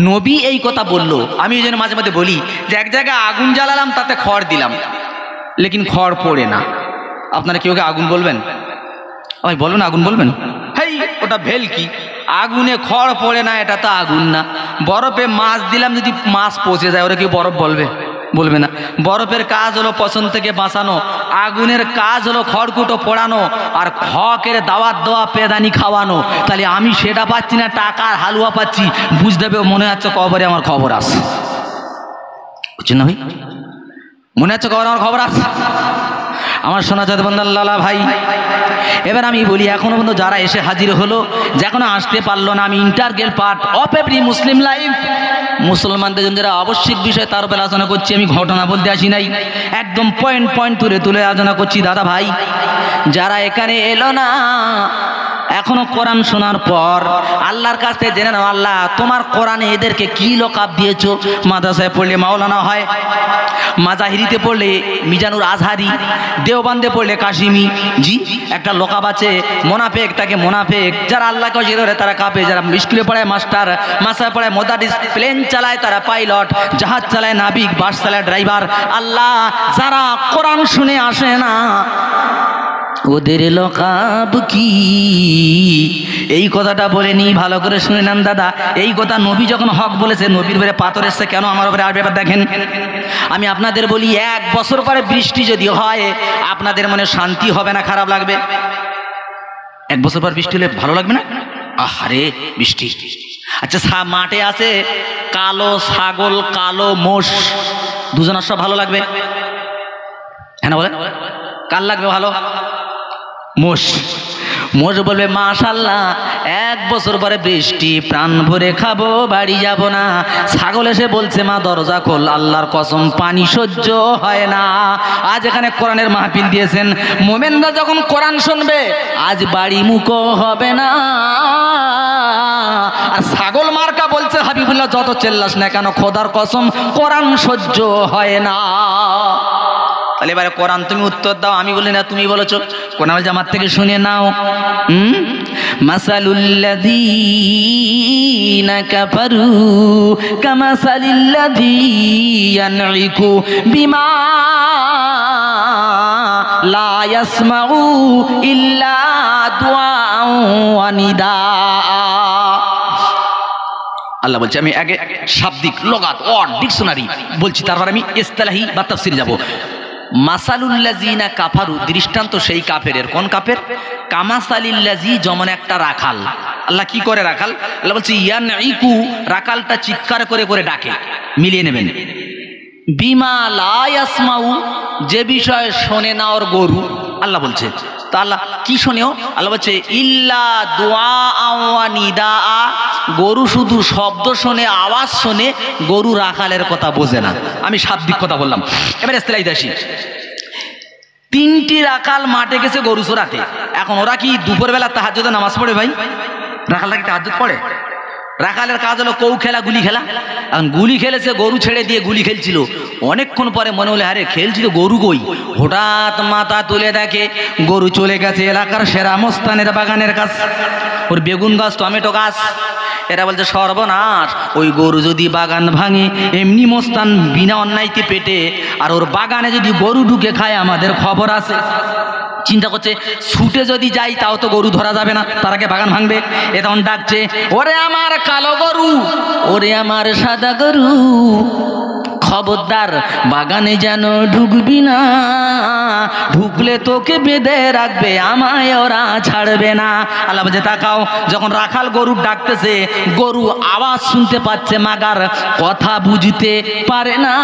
নবী এই কথা বললো, আমি এই জন্য মাঝে মাঝে বলি যে এক জায়গায় আগুন জ্বালালাম তাতে খড় দিলাম, লেকিন খড় পড়ে না। আপনারা কেউ আগুন বলবেন? ভাই বলবেন আগুন বলবেন? হেই ওটা ভেল কি, আগুনে খড় পড়ে না, এটা তো আগুন না। বরফে মাছ দিলাম যদি মাছ পচে যায়, ওরা কি বরফ বলবে? বলবে না। বরফের কাজ হলো পছন্দ থেকে বাঁচানো, আগুনের কাজ হলো খড়কুটো পোড়ানো, আর হকের দাওয়াত দেওয়া পেদানি খাওয়ানো। তাহলে আমি সেটা পাচ্ছি না, টাকার হালুয়া পাচ্ছি, বুঝতে হবে মনে হচ্ছে কবরে আমার খবর আছে, বুঝছেন না ভাই? মনে হচ্ছে কবরে আমার খবর আছে। আমার শোনা যাতে বন্ধু আল্লাহ ভাই, এবার আমি বলি এখনো পর্যন্ত যারা এসে হাজির হলো, যে এখনো আসতে পারলো না, আমি integral part of every Muslim life, মুসলমানদের জন্য যারা আবশ্যিক বিষয় তার উপর আলোচনা করছি, আমি ঘটনা বলতে আসি নাই, একদম পয়েন্ট পয়েন্ট তুলে তুলে আলোচনা করছি। দাদা ভাই যারা এখানে এলো না এখনো কোরআন শোনার পর আল্লাহর কাছ থেকে জেনে নাও, আল্লাহ তোমার কোরআনে এদেরকে কি লকাব দিয়েছো। মাদ্রাসায় পড়লে মাওলানা হয়, মাজাহিরিতে পড়লে মিজানুর আজহারি, দেওবান্দে পড়লে কাশিমি। জি, একটা লকাব আছে মোনাফেক, তাকে মোনাফেক। যারা আল্লাহকে অস্বীকার করে তারা কাফের, যারা স্কুলে পড়ায় মাস্টার, মাসায় পড়ায় মোদারিস, প্লেন চালায় তারা পাইলট, জাহাজ চালায় নাবিক, বাস চালায় ড্রাইভার। আল্লাহ যারা কোরআন শুনে আসে না ওদের লকাব কি? এই কথাটা বলে নি, ভালো করে শুনে নেন দাদা। এই কথা নবী যখন হক বলেছে, নবীর উপরে পাথর এসছে কেন, আমার উপরে আর ব্যাপার দেখেন। আমি আপনাদের বলি, 1 বছর পরে বৃষ্টি যদি হয় আপনাদের মনে শান্তি হবে না, খারাপ লাগবে? 1 বছর পর বৃষ্টি হলে ভালো লাগবে না? আহারে বৃষ্টি। আচ্ছা, মাঠে আছে কালো ছাগল, কালো মোষ, দুজনের সব ভালো লাগবে? হ্যাঁ বলে, কার লাগবে ভালো? মোষ। মোষ বলবে মাশাআল্লাহ 1 বছর পরে বৃষ্টি, প্রাণ ভরে খাবো, বাড়ি যাব না। ছাগল এসে বলছে মা দরজা খোল, আল্লাহর কসম পানি সহ্য হয় না। আজ এখানে কোরআনের মাহফিল দিয়েছেন, মোমেনরা যখন কোরআন শুনবে আজ বাড়ি মুখো হবে না। আর ছাগল মার্কা বলছে হাবিবুল্লাহ যত চেল্লাস না কেন, খোদার কসম কোরআন সহ্য হয় না। তাহলে এবারে কোরআন তুমি উত্তর দাও, আমি বলি না তুমি বলেছো। কোরআন জামাত থেকে শুনে নাও। মাসালুল্লাযীনা কাফারু কামাসালিল্লাযী ইয়ানঈকু বিমা লা ইয়াসমাউ ইল্লা দুআআ ওয়া নিদাআ। আল্লাহ বলছে, আমি আগে শাব্দিক লগাত ওয়ার্ড ডিকশনারি বলছি, তারপর আমি ইসতিলাহি বা তাফসীরে যাব। মাসালুল্লাযীনা কাফারু, দৃষ্টান্ত সেই কাফেরের। কোন কাফের? কামাসালিল্লাযী, যেমন একটা রাখাল। আল্লাহ কি করে রাখাল? আল্লাহ বলছে ইয়ানঈকু, রাখালটা চিৎকার করে করে ডাকে, মিলিয়ে নেবেন। বিমা লা ইয়াসমাউ, যে বিষয়ে শোনে না ওর গরু। আল্লাহ বলছে, তা আল্লাহ কি শোনেও? আল্লাহ বলছে ইল্লা দুআআ ওয়া নিদাআ, গরু শুধু শব্দ শোনে, আওয়াজ শোনে, গরু রাখালের কথা বোঝে না। আমি শাব্দিক কথা বললাম। এবার ইসতিলাহিতে আসি। 3টি রাখাল মাঠে গেছে গরু চরাতে। এখন ওরা কি দুপুরবেলা তাহাজ্জুদে নামাজ পড়ে ভাই? রাখালরা কি তাহাজ্জুদ পড়ে? রাখালের কাজ হলো কৌ খেলা, গুলি খেলা। এখন গুলি খেলেছে, গরু ছেড়ে দিয়ে গুলি খেলছিল। অনেকক্ষণ পরে মনে হলো আরে খেলছিল গরু কই, হঠাৎ মাথা তুলে দেখে গরু চলে গেছে এলাকার সেরা মস্তানের বাগানের কাছ, ওর বেগুন গাছ, টমেটো গাছ। এরা বলছে সর্বনাশ, ওই গরু যদি বাগান ভাঙে, এমনি মস্তান বিনা অন্যায়তে পেটে, আর ওর বাগানে যদি গরু ঢুকে খায় আমাদের খবর আছে। চিন্তা করছে ছুটে যদি যাই তাও তো গরু ধরা যাবে না, তার আগে বাগান ভাঙবে। এ তখন ডাকছে, ওরে আমার কালো গরু, ওরে আমার সাদা গরু, খবরদার বাগানে যেন ঢুকবি না, ঢুকলে তোকে বেঁধে রাখবে, আমায় ওরা ছাড়বে না। আল্লাহ বলছে তাকাও। যখন রাখাল গরু ডাকতেছে, গরু আওয়াজ শুনতে পাচ্ছে মাগার কথা বুঝতে পারে না,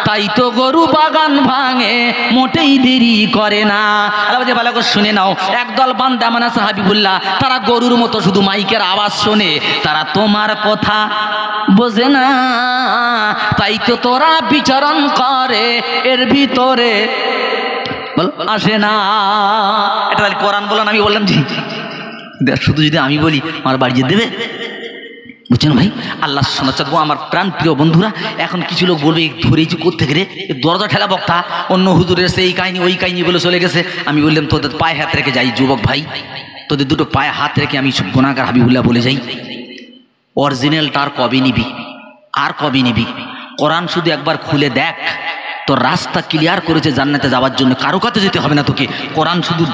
তাই তো গরু বাগান ভাঙে, মোটেই দেরি করে না। আল্লাহ বলছে ভালো করে শুনে নাও। একদল বান্দা মানে আছে হাবিবুল্লাহ, তারা গরুর মতো শুধু মাইকের আওয়াজ শোনে, তারা তোমার কথা বোঝে না, তাই তো তোরা বিচরণ করে এর ভিতরে আসে না। এটা তাহলে কোরআন বলেন, আমি বললাম জি। শুধু যদি আমি বলি আমার বাড়ি যেতে দেবে, বুঝছেন ভাই? আল্লাহ শোনা চাকবো আমার প্রাণ প্রিয় বন্ধুরা। এখন কিছু লোক বলবে ধরেছি কোত্থেকে রে, দরজা ঠেলা বক্তা, অন্য হুজুরের এসে এই কাহিনী ওই কাহিনী বলে চলে গেছে। আমি বললাম তোদের পায়ে হাত রেখে যাই যুবক ভাই, তোদের দুটো পায়ে হাত রেখে আমি গুনাহগার হাবিবুল্লাহ বলে যাই, অরিজিনালটা আর কবে নিবি, আর কবে নিবি? কোরআন শুধু একবার খুলে দেখ, তোর রাস্তা ক্লিয়ার করেছে জান্নাতে যাওয়ার জন্য, কারো কাছে যেতে হবে না তোকে। কোরআন শুধু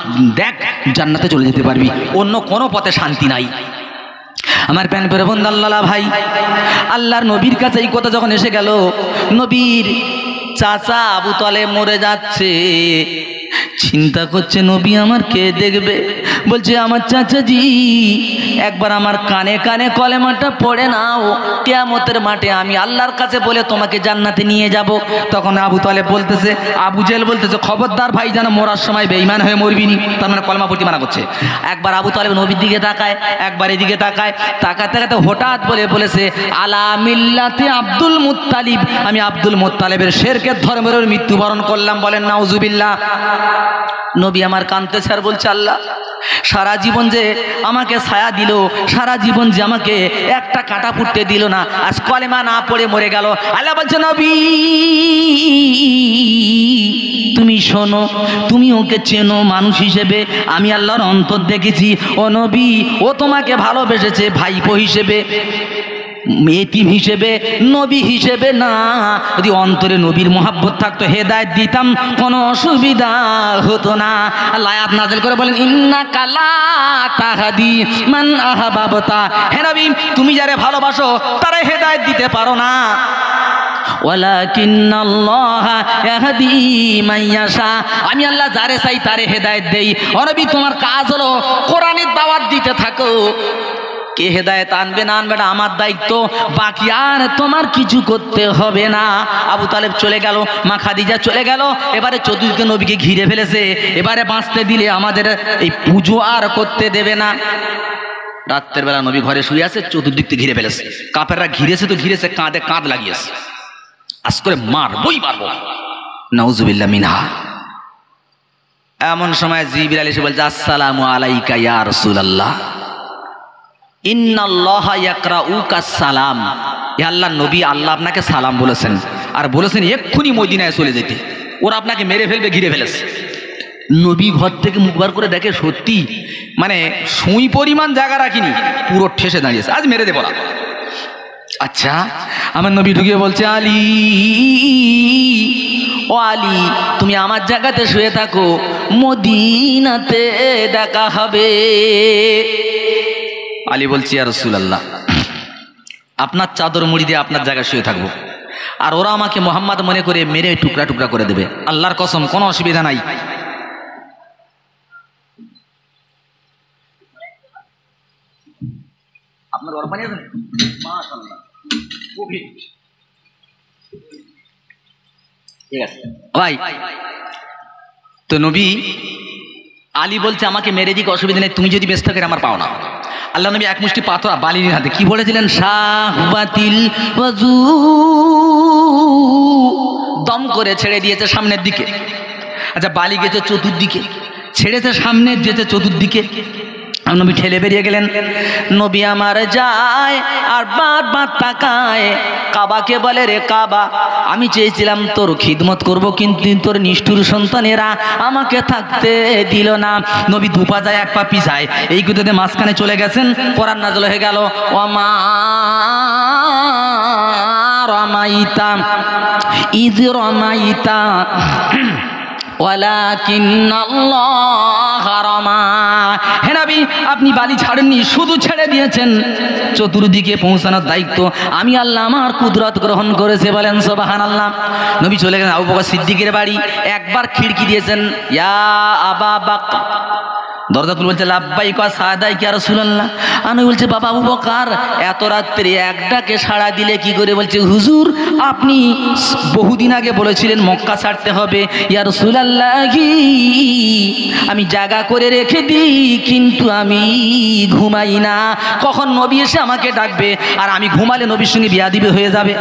দেখ, জান্নাতে চলে যেতে পারবি, অন্য কোনো পথে শান্তি নাই। আমার প্যান পেরে বন্ধু আল্লাহ ভাই, আল্লাহর নবীর কাছে এই কথা যখন এসে গেল, নবীর চাচা আবু তালেব মরে যাচ্ছে, চিন্তা করছে নবী আমার কে দেখবে। বলছে আমার চাচাজি একবার আমার কানে কানে কলেমাটা পড়ে নাও, কিয়ামতের মাঠে আমি আল্লাহর কাছে বলে তোমাকে জান্নাতে নিয়ে যাব। তখন আবু তালেব বলতেছে, আবু জেহেল বলতেছে খবরদার ভাই যেন মরার সময় বেঈমান হয়ে মরবিনি, তার মানে কলেমা পড়তে মানা করছে। একবার আবু তালেব নবীর দিকে তাকায়, একবার এদিকে তাকায়, তাকাতে তাকাতে হঠাৎ বলেছে আলা মিল্লাতে আব্দুল মুত্তালিব, আমি আব্দুল মুত্তালিবের শিরকের ধর্মের মৃত্যুবরণ করলাম। বলেন নাউজুবিল্লাহ। নবী আমার কাঁদতেছে আর বলছে আল্লাহ সারা জীবন যে আমাকে ছায়া দিল, সারা জীবন যে আমাকে একটা কাঁটা ফুটতে দিল না, আজ কলেমা না পড়ে মরে গেল। আল্লাহ বলছে নবী তুমি শোনো, তুমি ওকে চেনো মানুষ হিসেবে, আমি আল্লাহর অন্তর দেখেছি। ও নবী ও তোমাকে ভালোবেসেছে ভাইপো হিসেবে, এতিম হিসেবে, নবী হিসেবে না। যদি অন্তরে নবীর মহাব্বত থাকতো হেদায়েত দিতাম, কোনো অসুবিধা হতো না। আল্লাহ আয়াত নাযিল করে বলেন ইন্নাকা লা তাহদি মান আহবাবতা, হে নবী তুমি যারে ভালোবাসো তারে হেদায়েত দিতে পারো না, ওয়ালাকিন্নাল্লাহ ইয়াহদি মান ইয়াশা, আমি আল্লাহ যারে চাই তারে হেদায়েত দেই। ও নবী তোমার কাজ হলো কোরআনের দাওয়াত দিতে থাকো। কে হেদায়েত আনবে না আনবে না আমার দায়িত্ব, বাকি আর তোমার কিছু করতে হবে না। আবু তালেব চলে গেল, মা খাদিজা চলে গেল, এবারে চতুর্দিকে নবীকে ঘিরে ফেলেছে। এবারে বাঁচতে দিলে আমাদের এই পুজো আর করতে দেবে না। রাত্রের বেলা নবী ঘরে শুয়ে আছে, চতুর্দিক থেকে ঘিরে ফেলেছে। কাফেররা ঘিরেছে তো ঘিরেছে, কাঁধে কাঁধ লাগিয়েছে, আজ করে মারবই মারবো, নাউজুবিল্লাহ মিনহা। এমন সময় জিবরাইল এসে বলছে আসসালামু আলাইকা ইয়া রাসূলুল্লাহ, ইন্নাল্লাহা ইয়াকরাউকা সালাম, ইয়া আল্লাহর নবী আল্লাহ আপনাকে সালাম বলেছেন, আর বলেছেন এক্ষুনি মদিনায় চলে যেতে, ওরা আপনাকে মেরে ফেলবে, ঘিরে ফেলেছে। নবী ঘর থেকে মুখ বার করে দেখে সত্যি মানে সুই পরিমাণ জায়গা রাখিনি, পুরো ঠেসে দাঁড়িয়েছে, আজ মেরে দেবো না। আচ্ছা আমার নবী ঢুকিয়ে বলছে আলী, ও আলী তুমি আমার জায়গাতে শুয়ে থাকো, মদিনাতে দেখা হবে। আলী বলছি ইয়া রাসূলুল্লাহ আপনার চাদর মুড়ি দিয়ে আপনার জায়গায় শুয়ে থাকবো, আর ওরা আমাকে মোহাম্মদ মনে করে মেরে টুকরা টুকরা করে দেবে, আল্লাহর কসম কোনো অসুবিধা নাই। আপনার গরম পানি আছে? মাশাআল্লাহ, ঠিক আছে ভাই। তো নবী আলী বলছে আমাকে মেরে দিকে অসুবিধা নেই, তুমি যদি ব্যস্ত করে আমার পাও না। আল্লাহ নবী এক মুষ্টি পাথর বালির হাতে কি বলেছিলেন, শাহবাতিল ওয়াজু, দম করে ছেড়ে দিয়েছে সামনের দিকে। আচ্ছা বালি গেছে চতুর্দিকে, ছেড়েছে সামনে, যেতে চতুর্দিকে। নবী ঠেলে বেরিয়ে গেলেন। নবী আমার যায় আর বারবার তাকায়, কাবাকে বলে রে কাবা আমি চেয়েছিলাম তোর খিদমত করব, কিন্তু তোর নিষ্ঠুর সন্তানেরা আমাকে থাকতে দিল না। নবী দুপা যায় এক পা পিছায়, এই গুলোতে মাঝখানে চলে গেছেন। কোরআন নাযিল হয়ে গেল ওমা রামাইতা ইয রামাইতা ওয়ালাকিন্নাল্লাহ রামা, হে নবী আপনি বালি ছাড়েননি, শুধু ছেড়ে দিয়েছেন, চতুর্দিকে পৌঁছানোর দায়িত্ব আমি আল্লাহ আমার কুদরত গ্রহণ করেছে, বলেন সুবহানাল্লাহ। নবী চলে গেলেন আবু বকর সিদ্দিকের বাড়ি, একবার খিড়কি দিয়েছেন ইয়া আবা বকর, দরজা খুলে বলছে লাব্বাইক ওয়া সাদাইক ইয়া রাসূলুল্লাহ। আমি বলছে বাবা আবু বকর এত রাত্রে এক ডাকে সাড়া দিলে কি করে? বলছে হুজুর আপনি বহুদিন আগে বলেছিলেন মক্কা ছাড়তে হবে, ইয়া রাসূলুল্লাহ আমি জায়গা করে রেখে দিই, কিন্তু আমি ঘুমাই না, কখন নবী এসে আমাকে ডাকবে, আর আমি ঘুমালে নবীর সঙ্গে বিয়াদবি হয়ে যাবে।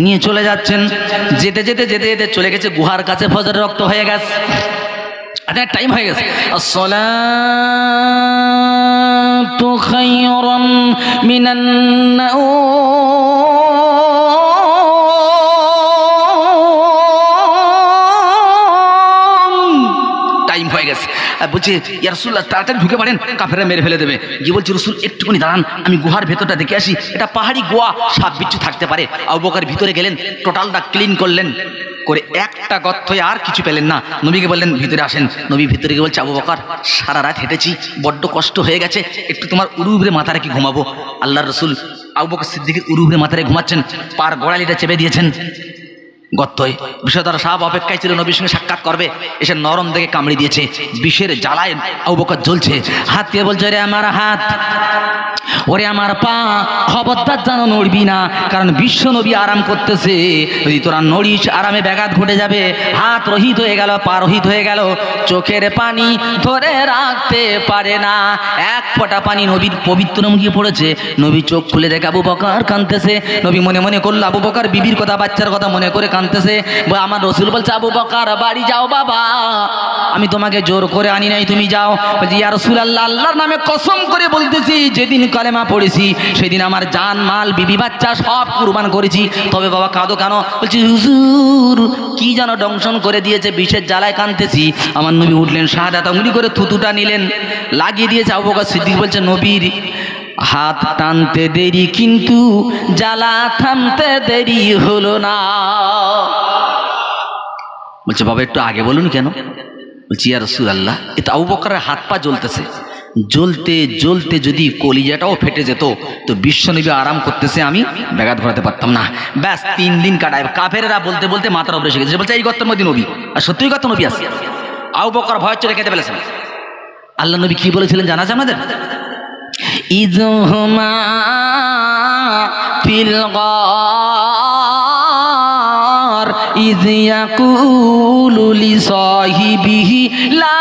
নিয়ে চলে যাচ্ছেন, যেতে যেতে যেতে যেতে চলে গেছে গুহার কাছে, ফজরের রক্ত হয়ে গেছে, আচ্ছা টাইম হয়ে গেছে। আসসালাতু খায়রুম মিনান নাওম, টাইম হয়ে গেছে। বলছে ইয়া রাসূলুল্লাহ তাড়াতাড়ি ঢুকে পড়েন, কাফেররা মেরে ফেলে দেবে। গিয়ে বলছে রাসূল একটুখানি দাঁড়ান, আমি গুহার ভেতরটা দেখে আসি, এটা পাহাড়ি গুহা, সাপ বিচ্ছু থাকতে পারে। আবু বকর ভিতরে গেলেন, টোটালটা ক্লিন করলেন, করে একটা গর্ত আর কিছু পেলেন না। নবীকে বললেন ভিতরে আসেন। নবী ভিতরে গিয়ে বলছে আবু বকর সারা রাত হেঁটেছি, বড্ড কষ্ট হয়ে গেছে, একটু তোমার উরুবরে মাথা রেখে ঘুমাবো। আল্লাহর রাসূল আবু বকর সিদ্দিকের উরুবরে মাথা রেখে ঘুমাচ্ছেন, পার গোড়ালিটা চেপে দিয়েছেন গর্তয়। বিষধর সাপ অপেক্ষায় ছিল নবীর সঙ্গে সাক্ষাৎ করবে, এসে নরম দেখে কামড়ে দিয়েছে, বিষের জ্বালায় আবু বকর জ্বলছে। হাত দিয়ে বলছে রে আমার হাত, ওরে আমার পা, খবরদার যেন নড়বি না, কারণ বিশ্ব নবী আরাম করতেছে, যদি তোরা নড়িস আরামে ব্যাঘাত ঘটে যাবে। হাত রহিত হয়ে গেল, পা রহিত হয়ে গেল, চোখের পানি ধরে রাখতে পারে না, এক ফোঁটা পানি নবীর পবিত্র মুখে পড়েছে। নবী চোখ খুলে দেখে আবু বকর কাঁদতেছে। নবী মনে মনে করলো আবু বকর বিবির কথা বাচ্চার কথা মনে করে কাঁদতেছে। আমার রসুল বলছে আবু বকর বাড়ি যাও বাবা, আমি তোমাকে জোর করে আনি নাই, তুমি যাও। বলছি ইয়া রাসূলুল্লাহ, আল্লাহর নামে কসম করে বলতেছি যেদিন কালেমা পড়েছি সেদিন আমার জান মাল বিবি বাচ্চা সব কুরবান করেছি। তবে বাবা কাঁদো কেন? বলছি হুজুর কি যেন দংশন করে দিয়েছে, বিষের জ্বালায় কাঁদতেছি। আমার নবী উঠলেন, শাহাদাত আঙ্গুলি করে থুতুটা নিলেন, লাগিয়ে দিয়েছে। আবু বকর সিদ্দিক বলছে নবীর হাত টানতে দেরি কিন্তু জ্বালা থামতে দেরি হলো না। বলছে বাবা একটু আগে বলুন কেন? বলছি ইয়া রাসূলুল্লাহ, এটা আবু বকরের হাত পা জ্বলতেছে, জ্বলতে জ্বলতে যদি কলিজাটাও ফেটে যেত তো বিশ্বনবী আরাম করতেছে, আমি ব্যাঘাত ঘটাতে পারতাম না। ব্যাস 3 দিন কাটায় কাফেররা বলতে বলতে মাথার উপরে এসে গেছে। বলছে এই গর্তের মধ্যে নবী, আর সত্যিই গর্ত নবী আছে। আবু বকর ভয় চলে খেতে ফেলেছেন। আল্লাহ নবী কি বলেছিলেন জানা আছে আমাদের? ইজহুমা ফিল গার ইয ইয়াকুলু লিসাহিবিহি লা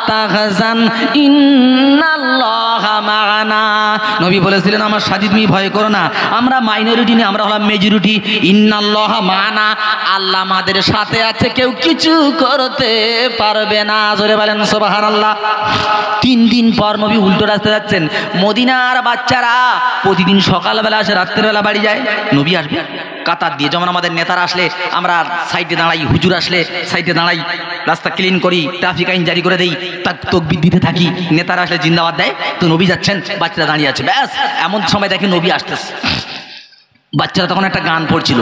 তাহজান ইন্নাল্লাহা মা'ানা। নবী বলেছিলেন আমার সাথী তুমি ভয় করো না, আমরা মাইনরিটি না, আমরা হলাম মেজরিটি। ইন্নাল্লাহা মা'ানা, আল্লাহ আমাদের সাথে আছে, কেউ কিছু করতে পারবে না। জোরে বলেন সুবহানাল্লাহ। 3 দিন পর নবী উল্টো রাস্তা যাচ্ছেন। মদিনার বাচ্চারা প্রতিদিন সকালবেলা আসে, রাত্রেবেলা বাড়ি যায়। নবী আসবে কাতার দিয়ে, যেমন আমাদের নেতারা আসলে আমরা সাইডে দাঁড়াই, হুজুর আসলে সাইডে দাঁড়াই, রাস্তা ক্লিন করি, ট্রাফিক আইন জারি করে দেই, তাকবীর দিতে থাকি। নেতারা আসলে জিন্দাবাদ দেয়, তো নবী যাচ্ছেন, বাচ্চারা দাঁড়িয়ে আছে। ব্যাস এমন সময় দেখে নবী আসতেছে। বাচ্চারা তখন একটা গান পড়ছিল,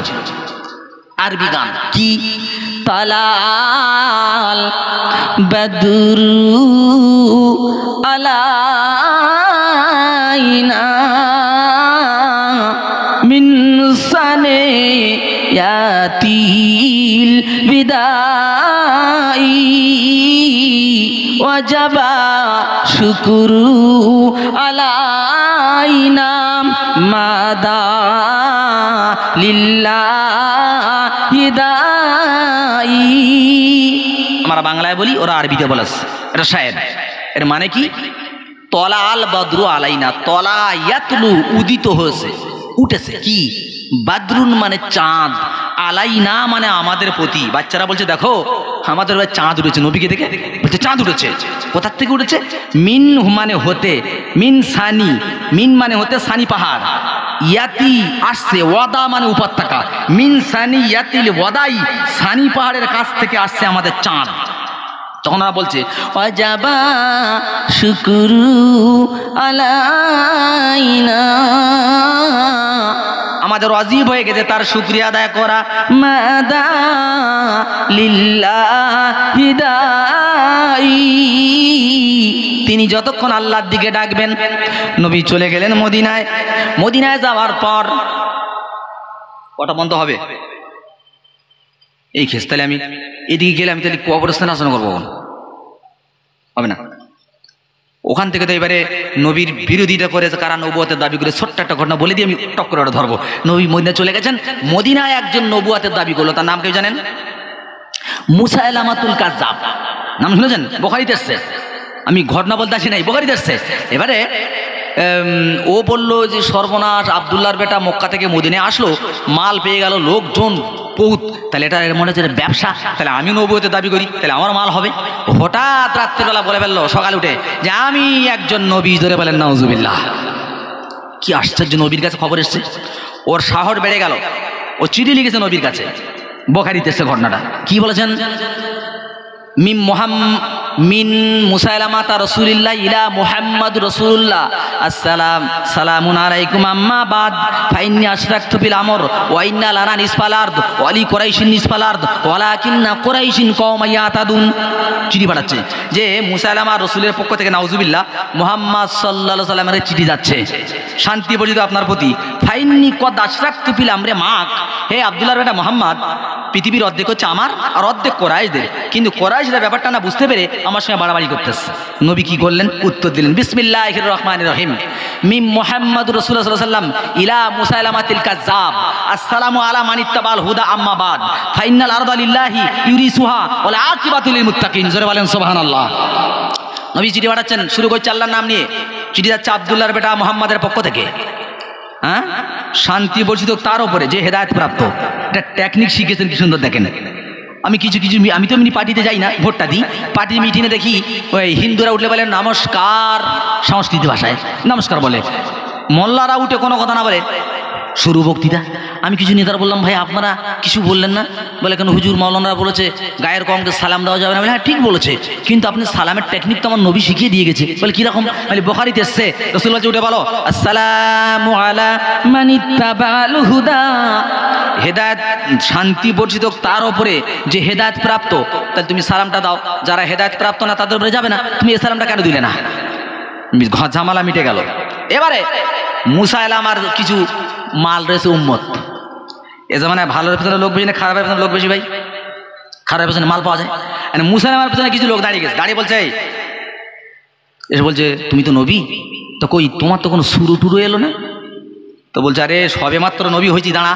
আরবি গান। কি? তালাল বদরু আলাইনা মিন সানিয়াতিল বিদাই ওয়াজাবা শুকরু আলাইনা মাদা লিল্লাহি দাই। আমরা বাংলায় বলি, ওরা আরবিতে বলেছে। এটা শায়ের। এর মানে কি? তলা আল বদরু আলাইনা, তলা ইয়াতলু উদিত হয়েছে, উঠেছে। কি? বাদরুন মানে চাঁদ, আলাইনা মানে আমাদের প্রতি। বাচ্চারা বলছে দেখো আমাদের চাঁদ উঠেছে। নবীকে দেখে বলছে চাঁদ উঠেছে। কোথার থেকে উঠেছে? মিন মানে হতে, মিন সানি, মিন মানে হতে সানি পাহাড়, ইয়াতি আসছে, ওয়াদা মানে উপত্যকা, মিন সানি ইয়াতিল ওয়াদাই, সানি পাহাড়ের কাছ থেকে আসছে আমাদের চাঁদ। তখন ওরা বলছে ওয়াজাবা শুকরু আলাইনা, আমাদের ওয়াজিব হয়ে গেছে তার শুকরিয়া আদায় করা। মাদা লিল্লাহি দাই, তিনি যতক্ষণ আল্লাহর দিকে ডাকবেন। নবী চলে গেলেন মদিনায়। মদিনায় যাওয়ার পর কটা বন্ধ হবে এই খেস, তাহলে আমি এদিকে গেলে আমি তাহলে কবরস্থানে আসন করবো, হবে না। ওখান থেকে তো এবারে নবীর বিরোধিতা করেছে, কারা নবুয়তের দাবি করে। ছোট্ট একটা ঘটনা বলে দিয়ে আমি টক করে ধরবো। নবী মদিনা চলে গেছেন। মদিনায় একজন নবুয়তের দাবি করলো, তার নাম কেউ জানেন? মুসাইলামাতুল কাজ্জাব। নাম শুনেছেন? বুখারীতে এসেছে। আমি ঘটনা বলতে আসি নাই, বুখারীতে এসেছে। এবারে ও বললো যে সর্বনাশ, আব্দুল্লাহর বেটা মক্কা থেকে মদিনায় আসলো, মাল পেয়ে গেল, লোকজন বহুত, তাহলে এটা মনে হচ্ছে ব্যবসা, তাহলে আমি নবুয়তের দাবি করি, তাহলে আমার মাল হবে। হঠাৎ রাত্রেবেলা বলে ফেললো সকালে উঠে যে আমি একজন নবী। ধরে বলেন নাউজুবিল্লাহ। কি আশ্চর্য, নবীর কাছে খবর এসছে। ওর সাহস বেড়ে গেল, ও চিঠি লিখেছে নবীর কাছে। বুখারীতে এসেছে ঘটনাটা। কি বলেছেন? মিন মুসাইলামাতা রাসূলিল্লাহ ইলা মুহাম্মদ রাসূলুল্লাহ আসসালাম সালামুন আলাইকুম আম্মা বাদ ফাইন্নী আশরাকতু বিল আমর ওয়া ইন্না লানা নিসফাল আরদ ওয়া লি কুরাইশিন নিসফাল আরদ ওয়ালাকিন্না কুরাইশিন কওমান ইয়াতাদুন। চিঠি পাঠাচ্ছে যে মুসাইলামা রাসূলের পক্ষ থেকে নাউজুবিল্লাহ মুহাম্মদ সাল্লাল্লাহু আলাইহি সাল্লামের চিঠি যাচ্ছে, শান্তি বর্জিত আপনার প্রতি। ফাইন্নী কদ আশরাকতু বিল আমরে মাক, হে আব্দুল্লাহর বেটা মুহাম্মদ, পৃথিবীর অর্ধেক হচ্ছে আমার আর অর্ধেক কোরাইশদের, কিন্তু কোরাইশরা ব্যাপারটা না বুঝতে পেরে আমার সঙ্গে বাড়াবাড়ি করতেছে। নবী কি করলেন? উত্তর দিলেন বিসমিল্লাহির রহমানির রহিম মিন মুহাম্মাদুর রাসূলুল্লাহ সাল্লাল্লাহু আলাইহি ওয়াসাল্লাম ইলা মুসাইলামাতিল কাজ্জাব আসসালামু আলা মান ইত্তাবাল হুদা আম্মা বাদ ফাইনাল আরদা লিল্লাহি ইউরিসুহা ওয়াল আকিবাতু লিল মুত্তাকিন। জোরে বলেন সুবহানাল্লাহ। নবী চিঠি পাঠাচ্ছেন, শুরু করছে আল্লাহর নাম নিয়ে। চিঠি যাচ্ছে আব্দুল্লাহর বেটা মুহাম্মাদের পক্ষ থেকে। হ্যাঁ, শান্তি বর্ষিত তার উপরে যে হেদায়েত প্রাপ্ত। এটা টেকনিক শিখেছেন কি সুন্দর দেখেন। আমি কিছু আমি তো এমনি পার্টিতে যাই না, ভোটটা দিই। পার্টির মিটিংয়ে দেখি ওই হিন্দুরা উঠলে বলে নমস্কার, সংস্কৃত ভাষায় নমস্কার বলে। মোল্লারা উঠে কোনো কথা না বলে, শুরু বক্তৃতা। আমি কিছু নেতারা বললাম, ভাই আপনারা কিছু বললেন না? বলে কেন হুজুর মৌলানারা বলেছে গায়ের কমকে সালাম দেওয়া যাবে না। বলে হ্যাঁ ঠিক বলেছে, কিন্তু আপনি সালামের টেকনিক তো আমার নবী শিখিয়ে দিয়ে গেছে। বলে কীরকম? বলে বুখারীতে এসছে, রাসূল বলছে উঠে বলো আসসালামু আলা মান ইত্তাবাল হুদা। হেদায়েত শান্তি বর্ষিত তার উপরে যে হেদায়েত প্রাপ্ত, তাহলে তুমি সালামটা দাও। যারা হেদায়েত প্রাপ্ত না তাদের উপরে যাবে না, তুমি এই সালামটা কেন দিলে না? ঝামেলা মিটে গেল। এবারে মুসাইলামার কিছু মাল রয়েছে উম্মত। এ জামানায় ভালোর পেছনে লোক বেশি না খারাপের পেছনে লোক বেশি? ভাই খারাপের পেছনে মাল পাওয়া যায়। মুসাইলামার পেছনে কিছু লোক দাঁড়িয়ে গেছে, দাঁড়িয়ে বলছে এসে বলছে তুমি তো নবী, তো কই তোমার তো কোনো সুরু টুরু এলো না? তো বলছে আরে সবে মাত্র নবী হয়েছি, দাঁড়া,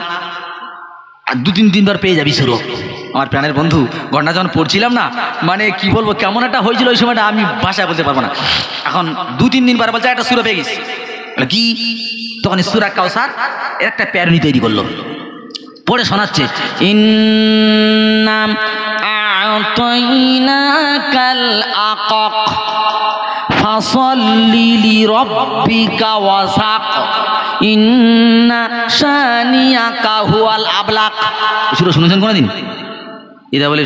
আর 2-3 দিন পর পেয়ে যাবি সুরো। আমার প্রাণের বন্ধু, ঘটনা যখন পড়ছিলাম না, মানে কি বলবো, কেমন একটা হয়েছিল ওই সময়টা, আমি ভাষায় বলতে পারবো না। এখন 2-3 দিন পর বলছে একটা সুরো পেয়ে গেছি। কি? তখন সূরা কাউসার এর একটা প্যারোনি তৈরি করলো, পড়ে শোনাচ্ছে, ইন্না আ'তাইনাকাল আকাক ফাসাল্লি লিরাব্বিকা ওয়াসাক ইন্না শানিয়াকা হুয়াল আবলাক। সুরা শুনেছেন কোনোদিন? এরা বলে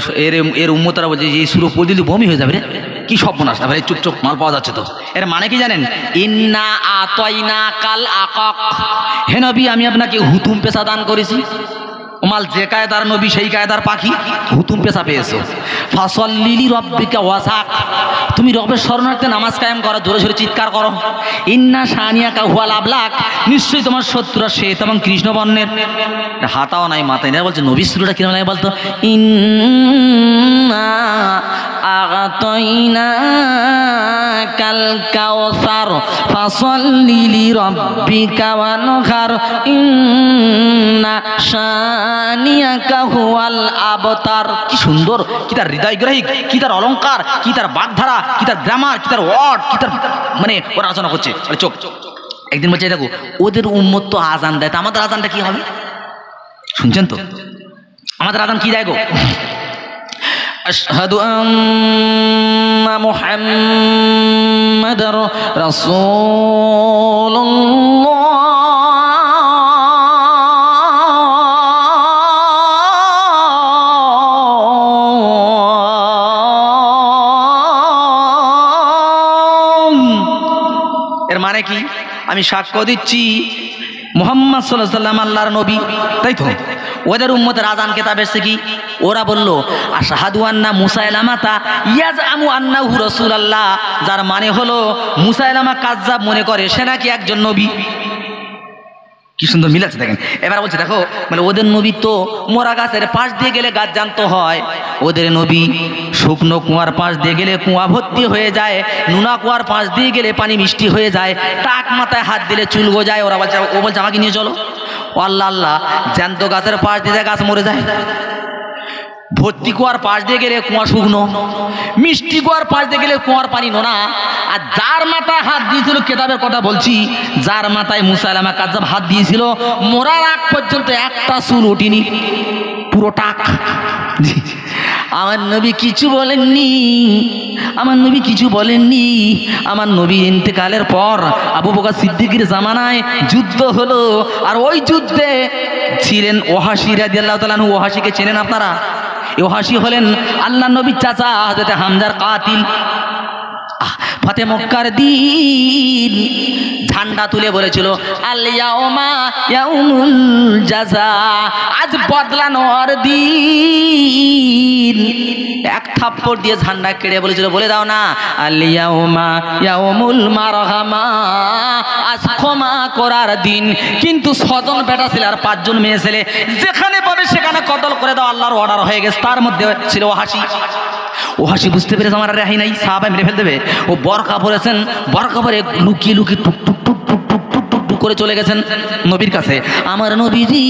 এর উম্মতরা বলছে যে এই সুরো পড়ে দিলে বমি হয়ে যাবে রে, কি সব মনে আসে ভাই, চুপ মাল পাওয়া যাচ্ছে তো। এর মানে কি জানেন? ইন্না আ'তাইনাকাল আকাক, হে নবী আমি আপনাকে হুতুম পেশা দান করেছি। মাল যে কায়দার নবী সেই কায়দার পাখি, হুতুম পেশা পেয়েছো। ফাসাল্লি লিরাব্বিকা ওয়াসাক, তুমি রবের শরণার্থে নামাজ কায়েম করো, জোরে জোরে চিৎকার করো। ইন্না শানিয়াকা হুয়াল আবলাক, নিশ্চয়ই তোমার শত্রুরা শ্বেত এবং কৃষ্ণ বর্ণের। হাতাও নাই মাথায় না, বলছে নবী সুরটা কিরকম লাগে বলতো, ইন্না আ'তাইনাকাল কাউসার ফাসাল্লি লিরাব্বিকা ওয়ানহার ইন্না শানিয়াকা হুয়াল আবতার। কি সুন্দর, কি তার হৃদয়গ্রাহিক, কি তার অলঙ্কার, কি তার বাগধারা, কি তার গ্রামার, কি তার ওয়ার্ড, কি তার মানে ওরা আলোচনা করছে। চোখ একদিন বলছে দেখো ওদের উম্মত তো আজান দেয়, তা আমাদের আজানটা কি হবে? শুনছেন তো আমাদের আজান কি দেয় গো? আশহাদু আন্না মুহাম্মাদার রাসূলুল্লাহ। এর মানে কি? আমি সাক্ষ্য দিচ্ছি মুহাম্মদ সাল্লাল্লাহু আলাইহি ওয়াসাল্লাম আল্লাহর নবী, তাই তো? ওদের উম্মতের আযান কিতাব এসেছে কি? ওরা বলল আশহাদু আন্না মুসাইলামাতা ইয়াজআমু আন্নাহু রাসূলুল্লাহ, যার মানে হলো মুসাইলামা কাযযাব মনে করে সে নাকি একজন নবী। কি সুন্দর মিল আছে দেখেন। এবার বলছে দেখো, মানে ওদের নবী তো মোরা গাছের পাশ দিয়ে গেলে গাছ জ্যান্ত হয়, ওদের নবী শুকনো কুয়ার পাশ দিয়ে গেলে কুয়া ভর্তি হয়ে যায়, নুনা কুয়ার পাশ দিয়ে গেলে পানি মিষ্টি হয়ে যায়, টাক মাথায় হাত দিলে চুল গজায়। ওরা বলছে, ও বলছে আমাকে নিয়ে চলো। আল্লাহ আল্লাহ, জ্যান্ত গাছের পাশ দিয়ে গাছ মরে যায়, ভর্তি কুয়ার পাশ দিয়ে গেলে কুয়া শুকনো, মিষ্টি কুয়ার পাশ দিয়ে গেলে কুয়ার পানি নোনা। আর যার মাথায় হাত দিয়েছিল, কেতাবের কথা বলছি, যার মাথায় মুসাইলামা কাযযাব হাত দিয়েছিল, মরার আগ পর্যন্ত একটা চুল ওঠেনি, পুরো টাক। আমার নবী কিছু বলেননি, আমার নবী কিছু বলেননি। আমার নবী ইন্তেকালের পর আবু বকর সিদ্দিকের জামানায় যুদ্ধ হলো, আর ওই যুদ্ধে ছিলেন ওহাশী রাদিয়াল্লাহু তাআলা আনহু। ওহাশীকে চেনেন আপনারা? ওহাশী হলেন আল্লাহ নবীর চাচা হযরত হামজার কাতিল। ফাতে মক্কার দিন ঝান্ডা তুলে বলেছিল আল ইয়াউমা ইয়াউমুল জাযা, আজ বদলানোর দিন। এক থাপ্পড় দিয়ে ঝান্ডা কেড়ে বলেছিল, বলে দাও না আল ইয়াউমা ইয়াউমুল মারহামা, আজ ক্ষমা করার দিন। কিন্তু 6 জন বেটা ছিল আর 5 জন মেয়ে ছেলে, যেখানে পাবে সেখানে কতল করে দাও, আল্লাহর অর্ডার হয়ে গেছে। তার মধ্যে ছিল ওহাশী। ওহাশী বুঝতে পেরেছে আমার রেহাই নাই, সাহাবায়ে মেরে ফেল দেবে। ও বরকা পরেছেন, বরকা পরে লুকিয়ে লুকিয়ে টুক টুক টুক টুক টুক টুক টুক টুক করে চলে গেছেন নবীর কাছে। আমার নবীজি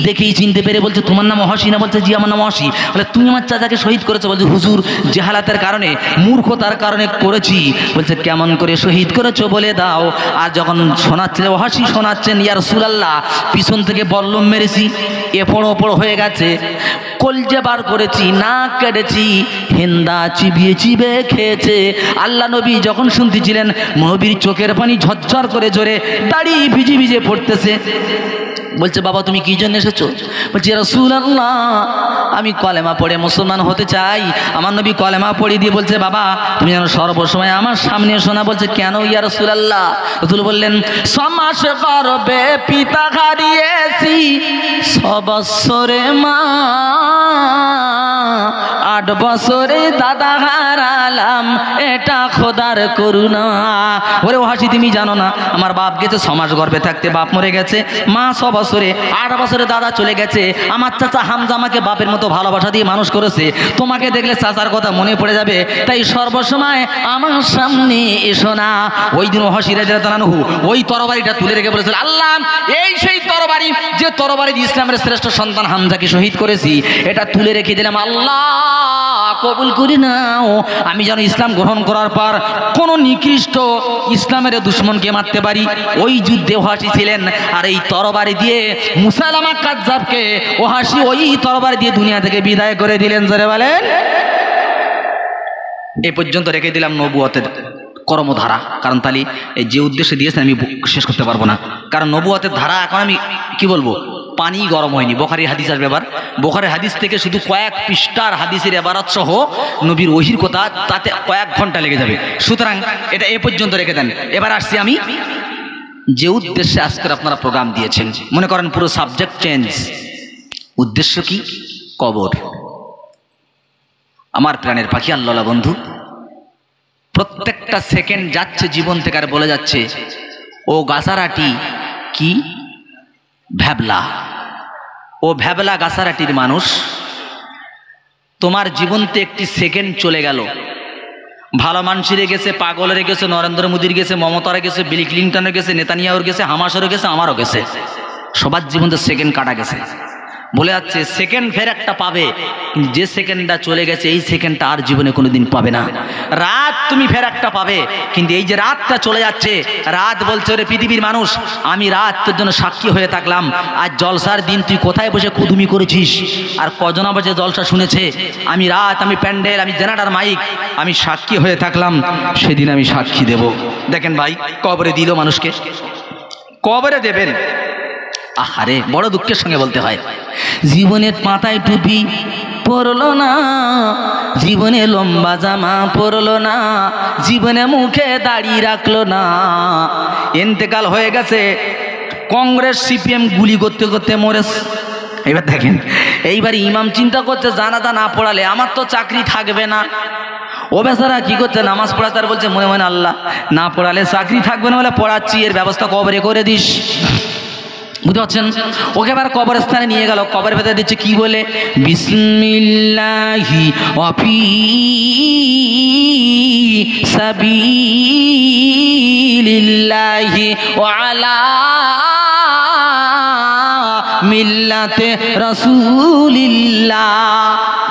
দেখেই চিনতে পেরে বলছে তোমার নাম ওয়াহশী না? বলছে জি আমার নাম ওয়াহশী। বলে তুমি আমার চাচাকে শহীদ করেছো? বলছে হুজুর জাহালাতের কারণে, মূর্খতার কারণে করেছি। বলছে কেমন করে শহীদ করেছো বলে দাও। আর যখন শোনাচ্ছিলেন ওয়াহশী শোনাচ্ছেন ইয়া রাসূলুল্লাহ পিছন থেকে বল্লম মেরেছি, এপড় ওপড় হয়ে গেছে, কলজে বার করেছি, নাক কেটেছি, হেন্দা চিবিয়ে চিবিয়ে খেয়েছে। আল্লাহ নবী যখন শুনতেছিলেন নবীর চোখের পানি ঝরঝর করে জোরে দাড়ি ভিজে ভিজে পড়তেছে। বলছে বাবা তুমি কি জন্য এসেছো? বলছি রাসূলুল্লাহ আমি কলেমা পড়ে মুসলমান হতে চাই। আমার নবী কলেমা পড়ে দিয়ে বলছে বাবা তুমি যেন সর্বসময় আমার সামনে এসো না। বলছে কেন ইয়া রাসূলুল্লাহ? রাসূল বললেন 6 মাস গর্ভে পিতা হারিয়েছি, 6 বছরে মা, 8 বছরে দাদা হারালাম, এটা খোদার করুণা। ওরে ওয়াহশী তুমি জানো না আমার বাপ গেছে 6 মাস গর্ভে থাকতে, বাপ মরে গেছে, মা 6 বছরে, 8 বছরে দাদা চলে গেছে। আমার চাচা হামজা আমাকে বাপের মতো ভালোবাসা দিয়ে মানুষ করেছে। তোমাকে দেখলে চাচার কথা মনে পড়ে যাবে, তাই সর্বসময় আমার সামনে এসো না। ওই দিন ওয়াহশী রাদিয়াল্লাহু আনহু ওই তরবারিটা তুলে রেখে বলেছিল আল্লাহ এই সেই তরবারি যে তরবারি দিয়ে ইসলামের শ্রেষ্ঠ সন্তান হামজাকে শহীদ করেছি, এটা তুলে রেখে দিলাম, আল্লাহ কবুল করি নাও। আমি যেন ইসলাম গ্রহণ করার পর কোন নিকৃষ্ট ইসলামের দুশমনকে মারতে পারি। ওই যুদ্ধে ওয়াহশী ছিলেন। আর এই তরবারি দিয়ে মুসাইলামা কাযযাবকে ওয়াহশী ওই তরবারি দিয়ে দুনিয়া থেকে বিদায় করে দিলেন। জোরে বলেন। এই পর্যন্ত রেখে দিলাম নবুয়তের কর্মধারা, কারণ তাহলে এই যে উদ্দেশ্যে দিয়েছেন আমি শেষ করতে পারবো না। কারণ নবুয়তের ধারা এখন আমি কি বলবো, পানি গরম হয়নি। বুখারীর হাদিস আসবে এবার, বুখারীর হাদিস থেকে শুধু কয়েক পৃষ্ঠার হাদিসের ইবারত সহ নবীর ওহীর কথা, তাতে কয়েক ঘন্টা লেগে যাবে। সুতরাং এটা এ পর্যন্ত রেখে দেন। এবার আসছি আমি যে উদ্দেশ্যে আজকের আপনারা প্রোগ্রাম দিয়েছেন। মনে করেন পুরো সাবজেক্ট চেঞ্জ। উদ্দেশ্য কি? কবর। আমার প্রাণের পাখি আল্লাহ বন্ধু, প্রত্যেকটা সেকেন্ড যাচ্ছে জীবন থেকে আর বলে যাচ্ছে ও গাছারাটি কি ভ্যাবলা, ও ভ্যাবলা গাছারাটির মানুষ, তোমার জীবনতে একটি সেকেন্ড চলে গেল। ভালো মানুষের গেছে, পাগলের গেছে, নরেন্দ্র মোদীর গেছে, মমতার গেছে, বিল ক্লিন্টনের গেছে, নেতানিয়াহুর গেছে, হামাসেরও গেছে, আমারও গেছে। সবার জীবনতে সেকেন্ড কাটা গেছে। বলে যাচ্ছে সেকেন্ড ফের একটা পাবে, যে সেকেন্ডটা চলে গেছে এই সেকেন্ডটা আর জীবনে কোনোদিন পাবে না। রাত তুমি ফের একটা পাবে, কিন্তু এই যে রাতটা চলে যাচ্ছে, রাত বলছে রে পৃথিবীর মানুষ আমি রাত তোর জন্য সাক্ষী হয়ে থাকলাম। আজ জলসার দিন তুই কোথায় বসে কুদুমি করেছিস, আর কজনা বসে জলসা শুনেছে। আমি রাত, আমি প্যান্ডেল, আমি জেনারেটর মাইক, আমি সাক্ষী হয়ে থাকলাম, সেদিন আমি সাক্ষী দেব। দেখেন ভাই, কবরে দিল মানুষকে, কবরে দেবেন। আহারে বড় দুঃখের সঙ্গে বলতে হয়, জীবনের মাথায় টুপি পরলো না, জীবনে লম্বা জামা পরলো না, জীবনে মুখে দাড়ি রাখলো না, ইন্তেকাল হয়ে গেছে। কংগ্রেস সিপিএম গুলি করতে করতে মরেছে। এবার দেখেন, এইবার ইমাম চিন্তা করছে জানাজা না পড়ালে আমার তো চাকরি থাকবে না। ও বেচারা কি করছে, নামাজ পড়াতে, আর বলছে মনে মনে আল্লাহ না পড়ালে চাকরি থাকবে না, বলে পড়াচ্ছি, এর ব্যবস্থা কবরে করে দিস। বুঝতে পারছেন? ওকে এবার কবরস্থানে নিয়ে গেল, কবর ভেতরে দিচ্ছে কি বলে, বিসমিল্লাহি ওয়া ফি সাবিলিল্লাহি ওয়া আলা মিল্লাতে রাসূলিল্লাহ।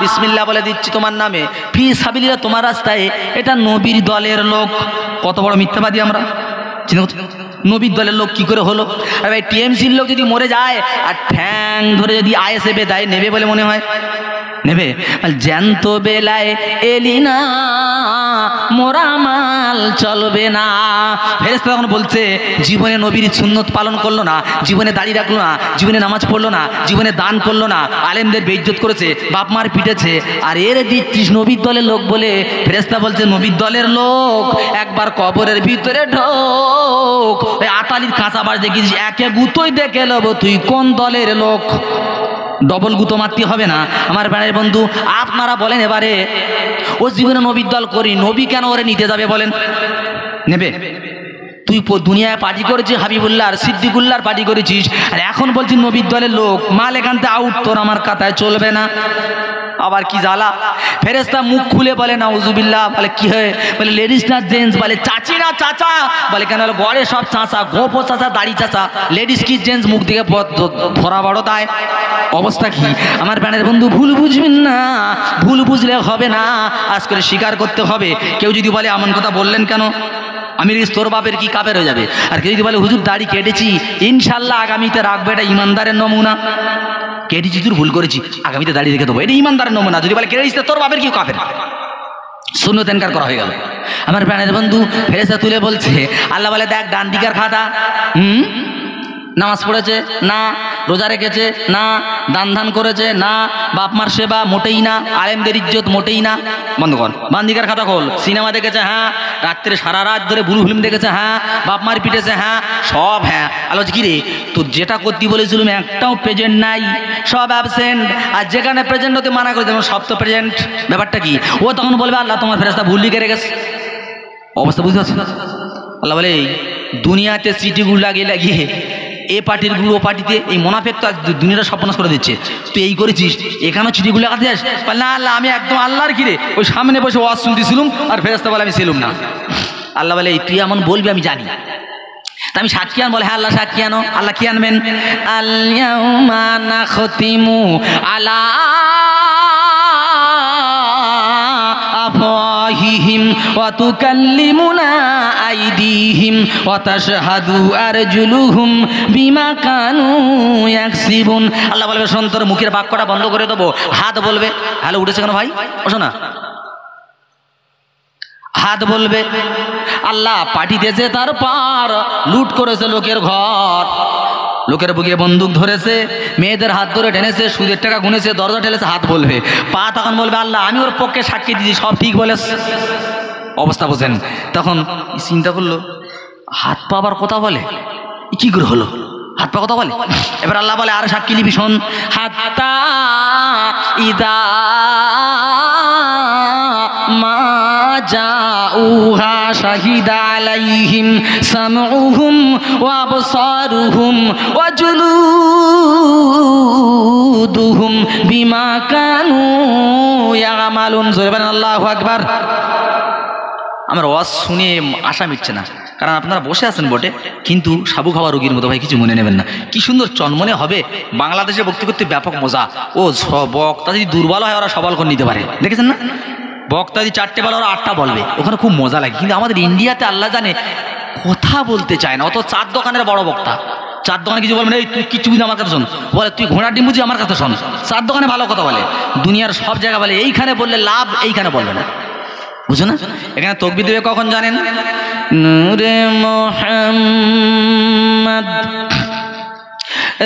বিসমিল্লাহ বলে দিচ্ছি তোমার নামে, ফি সাবিলিল্লাহ তোমার রাস্তায়। এটা নবীর দলের লোক। কত বড় মিথ্যাবাদী আমরা! নবীর দলের লোক কি করে হলো? আর ভাই টিএমসির লোক যদি মরে যায় আর ঠ্যাং ধরে যদি আইএসএফে দেয়, নেবে বলে মনে হয়? নেবে? জ্যান্ত বেলায় এলি না, মোরা মাল চলবে না। ফেরেশতা তখন বলছে জীবনে নবীর সুন্নত পালন করলো না, জীবনে দাঁড়িয়ে রাখলো না, জীবনে নামাজ পড়লো না, জীবনে দান করলো না, আলেমদের বেইজ্জত করেছে, বাপ মার পিটেছে, আর এর দিচ্ছিস নবীর দলের লোক বলে। ফেরেশতা বলছে নবীর দলের লোক একবার কবরের ভিতরে ঢোক, ওই আটালির কাঁচা বাস দেখিস, একে গুতোই দেখে নেব তুই কোন দলের লোক। ডবল গুতো মারতে হবে না। আমার প্রাণের বন্ধু, আপনারা বলেন এবারে, ও জীবনে নবীর দল করি, নবী কেন ওরে নিতে যাবে বলেন? নেবে? তুই দুনিয়ায় পার্টি করেছিস হাবিবুল্লাহ আর সিদ্দিকুল্লাহর পার্টি করেছিস, আর এখন বলছিস নবীর দলের লোক, মাল এখান থেকে আউট, তোর আমার কাতায় চলবে না। আবার কি জ্বালা। ফেরেশতা মুখ খুলে বলে নাউজুবিল্লাহ, বলে কি হয়, বলে লেডিস না জেন্টস, বলে চাচি না চাচা, বলে কেন, বলে গড়ে সব চাচা, গোপো চাচা, দাড়ি চাচা, লেডিস কি জেন্টস, মুখ দিকে ধরা বড় তাই অবস্থা কি। আমার প্রাণের বন্ধু ভুল বুঝবেন না, ভুল বুঝলে হবে না, আজ করে স্বীকার করতে হবে। কেউ যদি বলে এমন কথা বললেন কেন, আমি তোর বাপের কি কাপের হয়ে যাবে। আর কেউ যদি বলে হুজুর দাড়ি কেটেছি, ইনশাল্লাহ আগামীতে রাখবে, এটা ইমানদারের নমুনা। কেটেছি তুই ভুল করেছি, আগামীতে দাড়ি রেখে দেবো, এটা ইমানদারের নমুনা। যদি বলে কেটেছিস তোর বাপের কি কাপের, সুন্নত ইনকার করা হয়ে গেল। আমার প্রাণের বন্ধু ফেরেশতা তুলে বলছে, আল্লাহ বলে দেখ ডান দিকের খাতা, নামাজ পড়েছে না, রোজা রেখেছে না, দান ধান করেছে না, বাপ মার সেবা মোটেই না, আলেমদের ইজ্জত মোটেই না। বন্ধ কর, বাম দিকের খাতা খোল। সিনেমা দেখেছে হ্যাঁ, রাত্রে সারা রাত ধরে ব্লু ফিল্ম দেখেছে হ্যাঁ, বাপ মার পিটেছে হ্যাঁ, সব হ্যাঁ। আলো কি রে, তোর যেটা করতে বলেছিলাম একটাও প্রেজেন্ট নাই, সব অ্যাবসেন্ট। আর যেখানে প্রেজেন্ট হতে মানা করে দেবেন সব তো প্রেজেন্ট। ব্যাপারটা কি, ও তখন বলবে আল্লাহ তোমার ফেরেশতা ভুল লিখে রেখেছে। অবস্থা বুঝতে পারছেন? আল্লাহ বলে দুনিয়াতে সিটিগুলো লাগিয়ে লাগিয়ে এ পার্টির গুলো ও পার্টিতে, এই মোনাফেক তো দুনিয়াটা সর্বনাশ করে দিচ্ছে। তুই এই করেছিস, এখানেও চিঠিগুলো লাগাতে যাস। না আল্লাহ আমি একদম আল্লাহর কিরে, ওই সামনে বসে ওয়াজ শুনতেছিলাম, আর ফেরেশতা বলে আমি ছিলাম না। আল্লাহ বলে তুই এমন বলবি আমি জানি, তা আমি সাক্ষী আন। বলে হ্যাঁ আল্লাহ সাক্ষী আনো। আল্লাহ কি আনবেন? আল-ইয়াউমা নাখতিমু আলা আফওয়াহিহিম ওয়া তুকাল্লিমুনা আইদিহিম ওয়া তাশহাদু আরজুলুহুম বিমা কানু ইয়াকসিবুন। আল্লাহ বলবে শোন, তোর মুখের বাক্যটা বন্ধ করে দেবো। হাত বলবে, হ্যালো উঠেছে কেন ভাই, বসো না। হাত বলবে আল্লাহ পাঠিয়েছে, তারপর লুট করেছে লোকের ঘর, লোকের বুকে বন্দুক ধরেছে, মেয়েদের হাত ধরে টেনেছে, সুদের টাকা গুনেছে, দরজা ঠেলেছে। হাত বলবে। পা তখন বলবে আল্লাহ আমি ওর পক্ষে সাক্ষী দিয়েছি, সব ঠিক বলেছ। অবস্থা বোঝেন। তখন চিন্তা করলো হাত পা আবার কথা বলে, কি করে হলো, হাত পা কথা বলে। এবার আল্লাহ বলে আর সাক্ষী নিবি, শোন। হাত্তা ইদা মা জাউহা শাহিদা আলাইহিম সামউহুম ওয়া আবসারুহুম ওয়া জুলুদুহুম বিমা কানু ইয়ামালুন। জোরে বলেন আল্লাহু আকবার। আমার ওয়াজ শুনে আশা মিটছে না, কারণ আপনারা বসে আছেন বটে, কিন্তু সাবু খাওয়া রোগীর মতো ভাই কিছু মনে নেবেন না। কি সুন্দর চনমনে হবে। বাংলাদেশে বক্তৃতা করতে ব্যাপক মজা। ও বক্তা যদি দুর্বল হয় ওরা সবল করে নিতে পারে, দেখেছেন না? বক্তা যদি 4টে বলে ওরা 8টা বলবে, ওখানে খুব মজা লাগে। কিন্তু আমাদের ইন্ডিয়াতে আল্লাহ জানে কথা বলতে চায় না। অত 4 দোকানের বড় বক্তা, 4 দোকানে কিছু বলবে না, এই তুই কিছু বুঝি আমার কাছে শোন, বলে তুই ঘোড়ার ডিম বুঝি আমার কাছে শোন। 4 দোকানে ভালো কথা বলে, দুনিয়ার সব জায়গায় বলে এইখানে বললে লাভ, এইখানে বলবে না, বুঝো না? এখানে তাকবীর দেবে কখন জানেন? নূরে মুহাম্মদ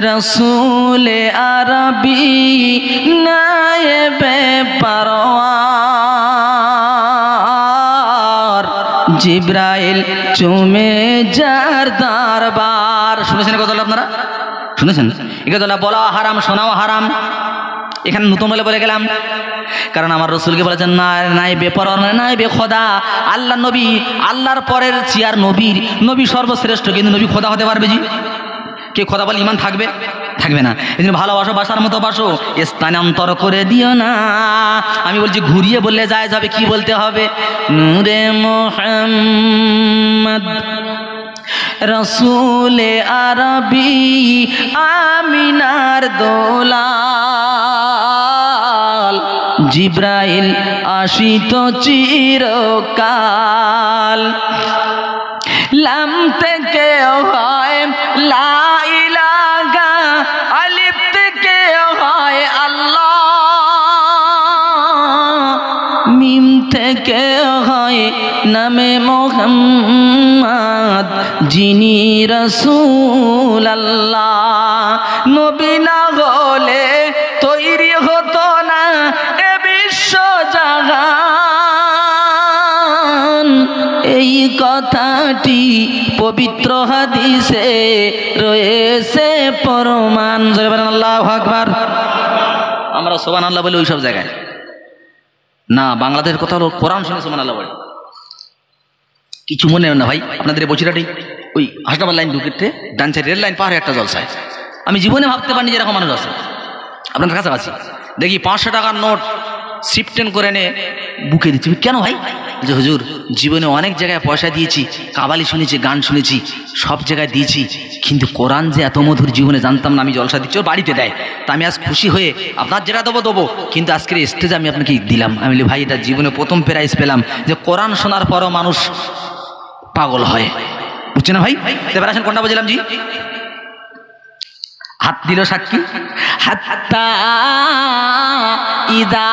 রাসূলে আরবি নায়েবে পারওয়ার জিবরাইল চুমে যার দরবার। শুনেছেন কথাটা আপনারা? শুনেছেন? এই কথাটা বলা হারাম, শোনাও হারাম। এখানে নতুন বলে গেলাম, কারণ আমার রসুলকে বলেছেন না নাই বেপরোয়া নাই বেখোদা। আল্লাহ নবী, আল্লাহর পরের চেয়ার নবীর, নবী সর্বশ্রেষ্ঠ, কিন্তু নবী খোদা হতে পারবে? জি, কে খোদা বলে ইমান থাকবে? থাকবে না। এই জন্য ভালোবাসো, বাসার মতো বাসো, স্থানান্তর করে দিও না। আমি বলছি ঘুরিয়ে বললে যায় যাবে, কি বলতে হবে? নূরে মুহাম্মদ রসুলে আরবি আমিনার দোলাল জিব্রাইল আসিত চিরকাল। লাম থেকে হয় লা ইলাহা, আলিফ থেকে হয় আল্লাহ, মিম থেকে হয় নামে মুহাম্মদ যিনি রাসূল আল্লাহ। নবী না হলে তৈরি হতো না এ বিশ্ব জাহান। এই কথাটি পবিত্র হাদিসে রয়েছে প্রমাণ। জোরে বলেন আল্লাহু আকবার। আমরা সুবহানাল্লাহ বলি ওইসব জায়গায় না, বাংলাদেশের কথা হলো কোরআন শুনে সুবহানাল্লাহ বলে। কিছু মনে হয় না ভাই, আপনাদের বছিরাটি ওই হাসনাবাদ লাইন ঢুকিতে ডান সাইড রেল লাইন পাহাড়ে একটা জলসায়। আমি জীবনে ভাবতে পারিনি যে এরকম মানুষ আছে আপনার কাছাকাছি। দেখি 500 টাকার নোট শিফটেন করে নে বুকে দিচ্ছি। কেন ভাই? যে হুজুর জীবনে অনেক জায়গায় পয়সা দিয়েছি, কাবালি শুনেছি, গান শুনেছি, সব জায়গায় দিয়েছি, কিন্তু কোরআন যে এত মধুর জীবনে জানতাম না। আমি জলসা দিচ্ছি, ওর বাড়িতে দেয়, তা আমি আজ খুশি হয়ে আপনার যেটা দেবো, কিন্তু আজকের স্টেজে আমি আপনাকে দিলাম। আমি বলি ভাই এটা জীবনে প্রথম প্রাইজ পেলাম যে কোরআন শোনার পরও মানুষ পাগল হয়, বুঝছে না ভাই? এবার আসেন কোনটা বলছিলাম জি? হাত দিল সাক্ষী, হাত্তা ইদা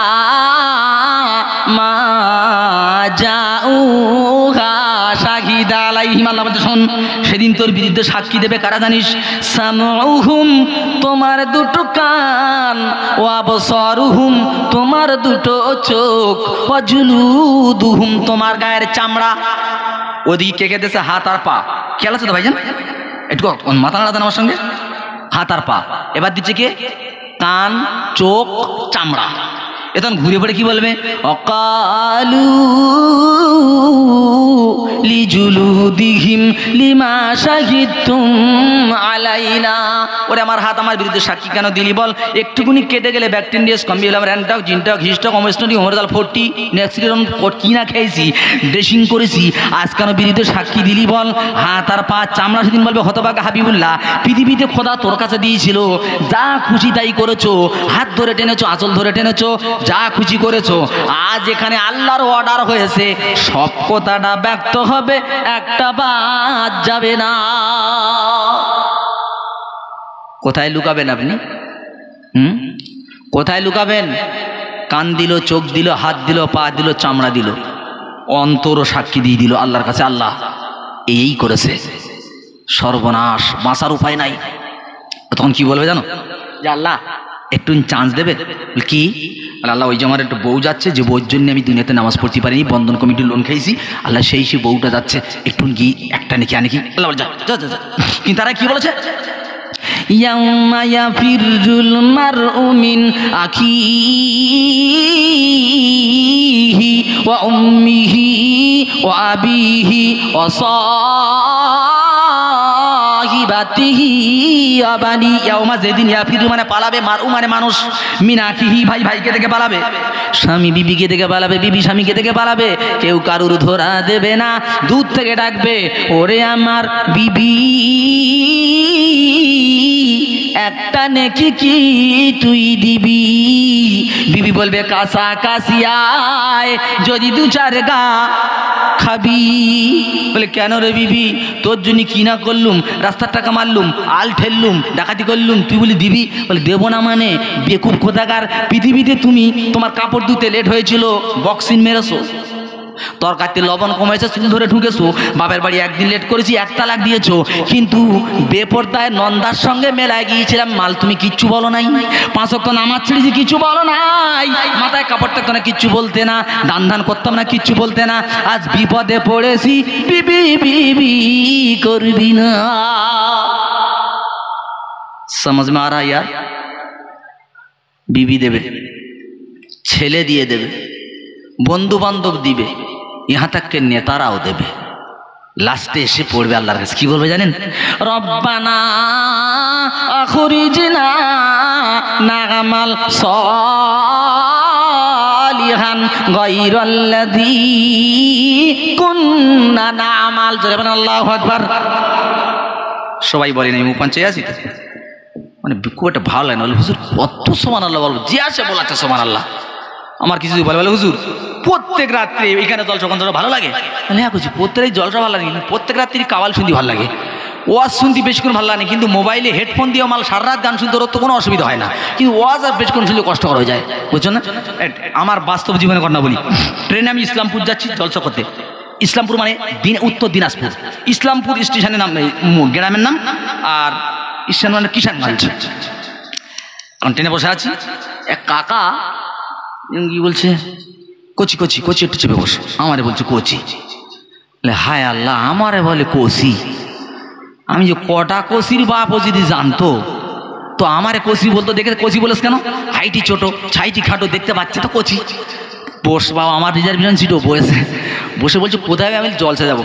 মা জাউহা শাহিদা আলাইহিম, আল্লাহ বলতে শোন সেদিন তোর বিরুদ্ধে সাক্ষী দেবে কারা জানিস? সামউহুম তোমার দুটো কান, ওয়া আবসারুহুম তোমার দুটো চোখ, ওয়া জুলুদুহুম তোমার গায়ের চামড়া। ওদিকে কে কে দেশে হাত আর পা, খেয়াল আছে তো ভাইজান? একটু মাথা নাড়া দেন আমার সঙ্গে। হাত আর পা, এবার দিচ্ছে কে? কান, চোখ, চামড়া। এখন ঘুরে পড়ে কি বলবে? অকালু লিজুলুদিহিম লিমা শাহিদতুম আলাইনা। ওরে আমার হাত আমার বিরুদ্ধে সাক্ষী কেন দিলি বল? একটুকুনি কেটে গেলে ব্যাকটেরিয়াস কম্বিউলাম র্যান্টাক জিনটাক হিস্টক অমেস্টনি হোমোরাল 40 নেক্সিরন কি না খেয়েছি, ড্রেসিং করেছি, আজ কেন বিরুদ্ধে সাক্ষী দিলি বল? হাত আর পা, চামড়া। সেদিন বলবে হতভাগা হাবিবুল্লাহ, পৃথিবীতে খোদা তোর কাছে দিয়েছিল, যা খুশি তাই করেছো, হাত ধরে টেনেছো, আঁচল ধরে টেনেছো, যা খুশি করেছো। আজ এখানে আল্লাহর অর্ডার হয়েছে, সব কথাটা ব্যক্ত হবে, একটা বাদ যাবে না। কোথায় লুকাবেন আপনি? কোথায় লুকাবেন? কান দিল, চোখ দিল, হাত দিল, পা দিল, চামড়া দিল, অন্তরও সাক্ষী দিয়ে দিল আল্লাহর কাছে, আল্লাহ এই করেছে। সর্বনাশ, বাঁচার উপায় নাই। তখন কি বলবে জানো? যে আল্লাহ একটু চান্স দেবে। কি? আল্লাহ ওই যে আমার একটু বউ যাচ্ছে, যে বউর জন্য আমি দুনিয়াতে নামাজ পড়তে পারিনি, বন্ধন কমিটির লোন খেয়েছি, আল্লাহ সেই বউটা যাচ্ছে, একটু গিয়ে একটা নাকি আনে কি? আল্লাহ বলে যা যা যা। কিন্তু তারা কি বলেছে? ইয়াউমা ইয়াফিরুল মারউ মিন আখিহি ওয়া উম্মিহি ওয়া আবিহি ওয়া সাহিবাতিহি ওয়া বানি। ইয়াউমা যেদিন, ইয়াফিরু মানে পালাবে, মারউ মানে মানুষ, মিন আখিহি ভাই ভাইকে থেকে পালাবে, স্বামী বিবিকে থেকে পালাবে, বিবি স্বামীকে থেকে পালাবে, কেউ কারুর ধরা দেবে না, দূর থেকে ডাকবে ওরে আমার বিবি, একটা নেকি কি তুই দিবি? বিবি বলবে কাঁচা কাশিয়ায় যদি দু চার গা খাবি। বলে কেন রে বিবি, তোর জন্য কি না করলুম, রাস্তার টাকা মারলুম, আল ঠেললুম, ডাকাতি করলুম, তুই বলি দিবি? বলে দেবো না মানে বেকুব কোথাকার, পৃথিবীতে তুমি তোমার কাপড় ধুতে লেট হয়েছিল, বক্সিং মেরেছো, তরকারিতে লবণ কমেছে, চুল ধরে ঢুকেছো, বাপের বাড়ি একদিন লেট করেছি, 1 তালাক দিয়েছো, কিন্তু বেপরদায় নন্দার সঙ্গে মেলায় গিয়েছিলাম, মাল তুমি কিচ্ছু বলো নাই, 5 ওয়াক্ত নামাজ ছেড়েছি, কিছু বলো নাই, মাথায় কাপড় থাকতো না, কিচ্ছু বলতে না, দান ধান করতাম না, কিচ্ছু বলতে না, আজ বিপদে পড়েছি, বিবি বিবি করবি না। समझ में आ रहा है यार? বিবি দেবে, ছেলে দিয়ে দেবে, বন্ধু বান্ধব দিবে, ইহা তাকে নেতারাও দেবে, লাস্টে এসে পড়বে আল্লাহর কাছে, কি বলবে জানেন? রব্বানা আখরিজনা না'মাল সালিহান গায়রাল্লাযী কুননা না'মাল। জোরে বলেন আল্লাহু আকবার। সবাই বলেন আমি মুখ পাঞ্চে আছি, মানে খুব একটা ভালো লাগে না, বলে হুজুর কত সুবহানাল্লাহ বলবো, যে আসে বলাচ্ছে সুবহানাল্লাহ। আমার কিছু বলে বলে হুজুর প্রত্যেক রাত্রে এখানে জলসা কন্ত্র ভালো লাগে, হ্যাঁ কিছু প্রত্যেক জলসা ভালো লাগে, প্রত্যেক রাত্রি কাওয়াল শুনতে ভালো লাগে, ওয়াজ শুনতে বেশি করে ভালো লাগে, কিন্তু মোবাইলে হেডফোন দিয়ে মাল সারা রাত গান শুনতে ওর তো কোনো অসুবিধা হয় না, কিন্তু ওয়াজ আর বেশি করে শুনলে কষ্টকর হয়ে যায়, বুঝছো না? আমার বাস্তব জীবনের ঘটনা বলি। ট্রেনে আমি ইসলামপুর যাচ্ছি জলসা করতে, ইসলামপুর মানে উত্তর দিনাজপুর, ইসলামপুর স্টেশনের নাম গ্রামের নাম, আর স্টেশন মানে কিষানগঞ্জ। কারণ ট্রেনে বসে আছি, এক কাকা কি বলছে, কচি কচি কচি একটু চেপে বসো, আমারে বলছে কচি, হায় আল্লাহ আমারে বলে কচি, আমি যে কটা কচির বাপ ও যদি জানতো তো আমারে কচি বলতো, দেখে কচি বলেছ কেন, হাইটি ছোট ছাইটি খাটো দেখতে পাচ্ছে তো কচি, বস বাবা আমার রিজার্ভেশন সিটও বসে বসে বলছে কোথায়, আমি জলসা যাবো,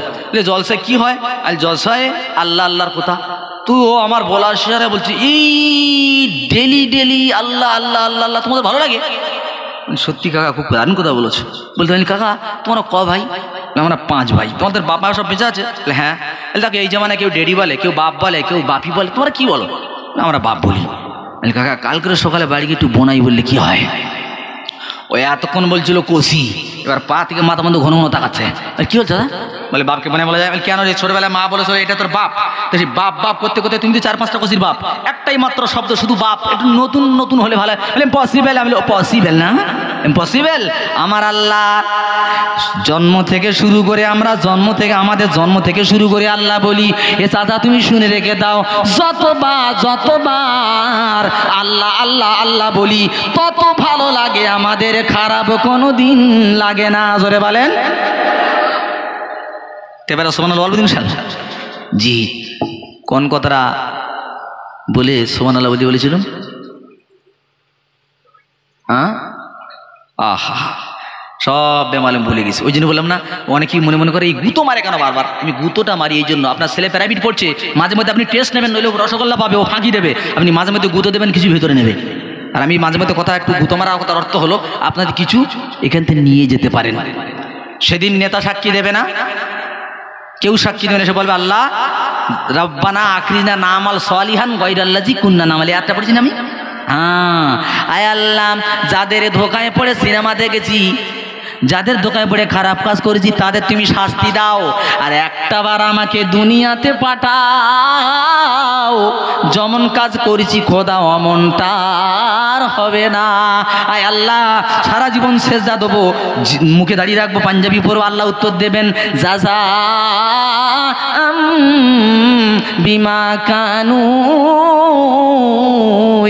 জলসায় কি হয়, আর জলসায় আল্লাহ আল্লাহর কথা, তুই আমার বলার শেষে বলছি এই ডেলি ডেলি আল্লাহ আল্লাহ আল্লাহ আল্লাহ তোমাদের ভালো লাগে? সত্যি কাকা খুব দারুণ কথা বলেছো। বলতে পারি কাকা তোমরা ক ভাই? আমরা 5 ভাই। তোমাদের বাপ মা সব বেঁচে আছে? হ্যাঁ। দেখো এই জামানায় কেউ ডেডি বলে, কেউ বাপ বলে, কেউ বাপি বলে, তোমরা কি বলো? আমরা বাপ বলি। কাকা কাল করে সকালে বাড়ি গিয়ে একটু বোনাই বললে কি হয়? ওই এতক্ষণ বলছিল কষি, এবার পা থেকে মাথা বন্ধ ঘন ঘন তাকাচ্ছে। কি হচ্ছে দাদা? বলে বাপকে মনে বলা যায়। কেন রে? ছোটবেলায় মা বলেছো এটা তোর বাপ, তো সেই বাপ বাপ করতে করতে তুমি তো 4-5টা কষির বাপ, একটাই মাত্র শব্দ শুধু বাপ, একটু নতুন নতুন হলে ভালো। বলে পসিবল। আমি পসিবল না, ইম্পসিবল। আমার আল্লাহ জন্ম থেকে শুরু করে, আমরা জন্ম থেকে, আমাদের জন্ম থেকে শুরু করে আল্লাহ বলি। এ চাচা তুমি শুনে রেখে দাও, যতবার আল্লাহ আল্লাহ আল্লাহ বলি তত ভালো লাগে আমাদের, খারাপ কোনো দিন লাগে না। জোরে বলেন এবার সুবহানাল্লাহ বলবেন ইনশাআল্লাহ। জি, কোন কথাটা বলে সুবহানাল্লাহ বলতে বলেছিলাম? হ্যাঁ, আহা সব বেমালুম ভুলে গেছি। ওই জন্য বললাম না, অনেকেই মনে মনে করে এই গুঁতো মারে কেন বারবার? আমি গুঁতোটা মারি এই জন্য, আপনার ছেলে প্রাইভেট পড়ছে, মাঝে মধ্যে আপনি টেস্ট নেবেন, নইলে রসগোল্লা পাবে, ও ফাঁকি দেবে, আপনি মাঝে মধ্যে গুঁতো দেবেন, কিছু ভেতরে নেবে। আর আমি মাঝে মধ্যে কথা একটু গুঁতো মারা, কথার অর্থ হলো আপনাদের কিছু এখান থেকে নিয়ে যেতে পারেন। সেদিন নেতা সাক্ষী দেবে না, কেউ সাক্ষী দেবে না, সে বলবে আল্লাহ রব্বানা আখরিনা নামাল সালিহান গায়রাল্লাযী কুন্না নামাল। একটা পড়েছি না আমি? হ্যাঁ, আয় আল্লাহ যাদের ধোকায় পড়ে সিনেমা দেখেছি, যাদের ধোকায় পড়ে খারাপ কাজ করেছি, তাদের তুমি শাস্তি দাও, আর একটাবার আমাকে দুনিয়াতে পাঠাও, যেমন কাজ করেছি খোদা অমনটার হবে না। আয় আল্লাহ সারা জীবন সেজদা দেবো, মুখে দাঁড়িয়ে রাখবো, পাঞ্জাবি পরবো, আল্লাহ উত্তর দেবেন জাযা বিমা কানু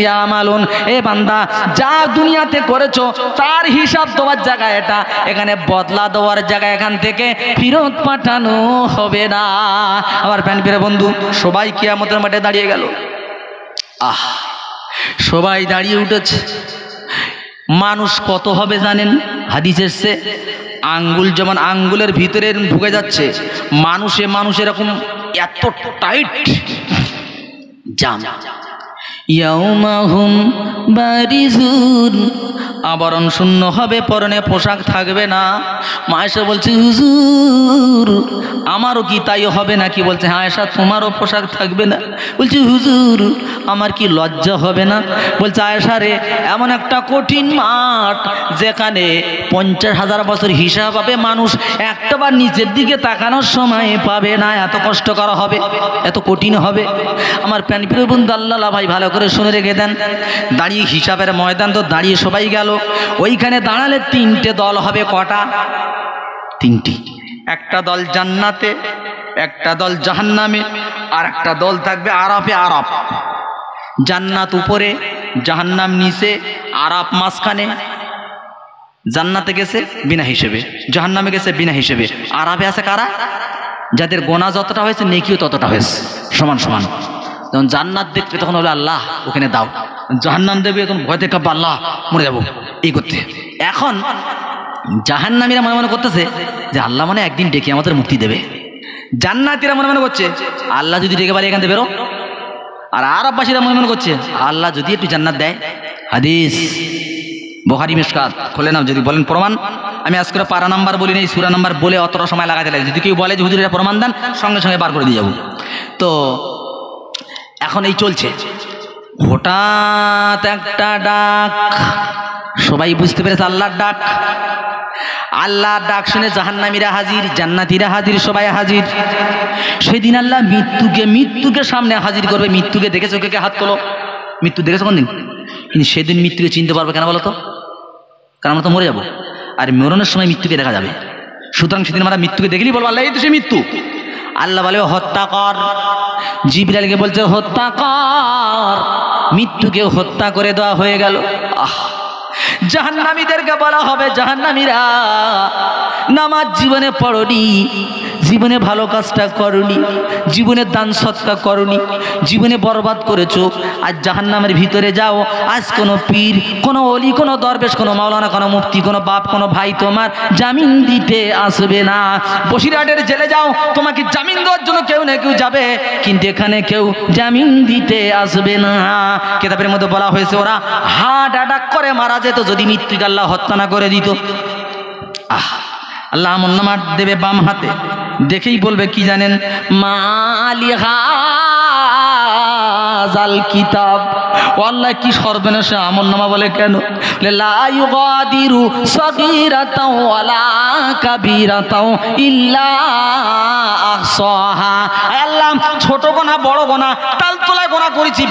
ইয়ামালুন। এ বান্দা যা দুনিয়াতে করেছো তার হিসাব দেওয়ার জায়গা এটা, এখানে বদলা দেওয়ার জায়গা, এখান থেকে ফেরত পাঠানো হবে না। আমার প্যানপেরে বন্ধু, সবাই কিয়ামতের মাঠে দাঁড়িয়ে গেল। সবাই দাঁড়িয়ে উঠেছে। মানুষ কত হবে জানেন? হাদিস এসছে আঙ্গুল যেমন আঙ্গুলের ভিতরে ঢুকে যাচ্ছে, মানুষ এরকম এত টাইট জাম। ইয়াউমাহুম বারিজুন, আবরণ শূন্য হবে, পরনে পোশাক থাকবে না। মায়েশা বলছে হুজুর আমারও কি তাই হবে নাকি? বলছে হ্যাঁ আয়েশা তোমারও পোশাক থাকবে না। বলছে হুজুর আমার কি লজ্জা হবে না? বলছে আয়েশা রে, এমন একটা কঠিন মাঠ যেখানে 50,000 বছর হিসাব হবে, মানুষ একটাবার নিচের দিকে তাকানোর সময় পাবে না, এত কষ্ট করা হবে, এত কঠিন হবে। আমার প্রাণপ্রিয় বন্ধু আল্লাহ ভাই ভালো করে শুনে রেখে দেন, দাঁড়িয়ে হিসাবের ময়দান তো দাঁড়িয়ে সবাই গেল, ওইখানে দাঁড়ালে 3টে দল হবে। কটা? 3টি। একটা দল জান্নাতে, একটা দল জাহান্নামে, আর একটা দল থাকবে আরাফে। আরাফ জান্নাত উপরে, জাহান্নাম নিচে, আরাফ মাঝখানে। জান্নাতে গেছে বিনা হিসেবে, জাহান্নামে গেছে বিনা হিসেবে। আরাফে আছে কারা? যাদের গোনা যতটা হয়েছে নেকিও ততটা হয়েছে, সমান সমান। যখন জান্নাত দেখবে তখন বলে আল্লাহ ওখানে দাও, জাহান্নাম দেবে তখন ভয় থেকে আল্লাহ মরে যাবো, এই করতে। এখন জাহান্নামীরা মনে মনে করতেছে যে আল্লাহ মানে একদিন ডেকে আমাদের মুক্তি দেবে। জান্নাতীরা মনে মনে করছে আল্লাহ যদি ডেকে পারে এখান থেকে বেরো। আর আরববাসীরা মনে মনে করছে আল্লাহ যদি একটু জান্নাত দেয়। হাদিস বুখারী মিশকাত খুলে নাও, যদি বলেন প্রমাণ। আমি আজকে পারা নাম্বার বলি নাই, সূরা নাম্বার বলে অতটা সময় লাগাতে লাগে। যদি কেউ বলে যে হুজুর এটা প্রমাণ দেন, সঙ্গে সঙ্গে বার করে দিয়ে যাবো। তো এখন এই চলছে, হঠাৎ একটা ডাক, সবাই বুঝতে পেরেছে আল্লাহর ডাক। আল্লাহর ডাক শুনে জাহান্নামীরা হাজির, জান্নাতীরা হাজির, সবাই হাজির। সেদিন আল্লাহ মৃত্যুকে সামনে হাজির করবে। মৃত্যুকে দেখেছো? কে হাত তোলো। মৃত্যু দেখেছো কোনদিন? কিন্তু সেদিন মৃত্যুকে চিনতে পারবে কেন বলো তো? কারণ আমরা তো মরে যাবো, আর মরণের সময় মৃত্যুকে দেখা যাবে। সুতরাং সেদিন আমরা মৃত্যুকে দেখলেই বলবো আল্লাহ এই তো সে মৃত্যু। আল্লাহ বলে হত্যা কর। জিবরাইলকে বলছে হত্যা কর। মৃত্যুকে হত্যা করে দেওয়া হয়ে গেল। জাহান্নামীদেরকে বলা হবে জাহান্নামীরা নামাজ জীবনে পড়নি, জীবনে ভালো কাজটা করনি, জীবনে দান সৎকার করনি, জীবনে বরবাদ করেছো, আজ জাহান্নামের ভিতরে যাও। আজ কোনো পীর, কোনো অলি, কোনো দরবেশ, কোনো মাওলানা, কোনো মুফতি, কোনো বাপ, কোনো ভাই তোমার জামিন দিতে আসবে না। বসিরহাটের জেলে যাও, তোমাকে জামিন দেওয়ার জন্য কেউ না কেউ যাবে, কিন্তু এখানে কেউ জামিন দিতে আসবে না। কিতাবের মধ্যে বলা হয়েছে ওরা হার্ট অ্যাটাক করে মারা যেত যদি মৃত্যুকে আল্লাহ হত্যা না করে দিত। আল্লাহ আমলনামা দেবে বাম হাতে, দেখেই বলবে কি জানেন, মালি হাযাল কিতাব। ও আল্লাহ কি সর্বনাশ আমলনামা বলে কেন? লা ইউগাদিরু সাগীরাতাও ওয়ালা কাবীরাতাও ইল্লা আহসাহা। আল্লাহ ছোট গোনা বড় গোনা, তালতলায় গোনা করেছি,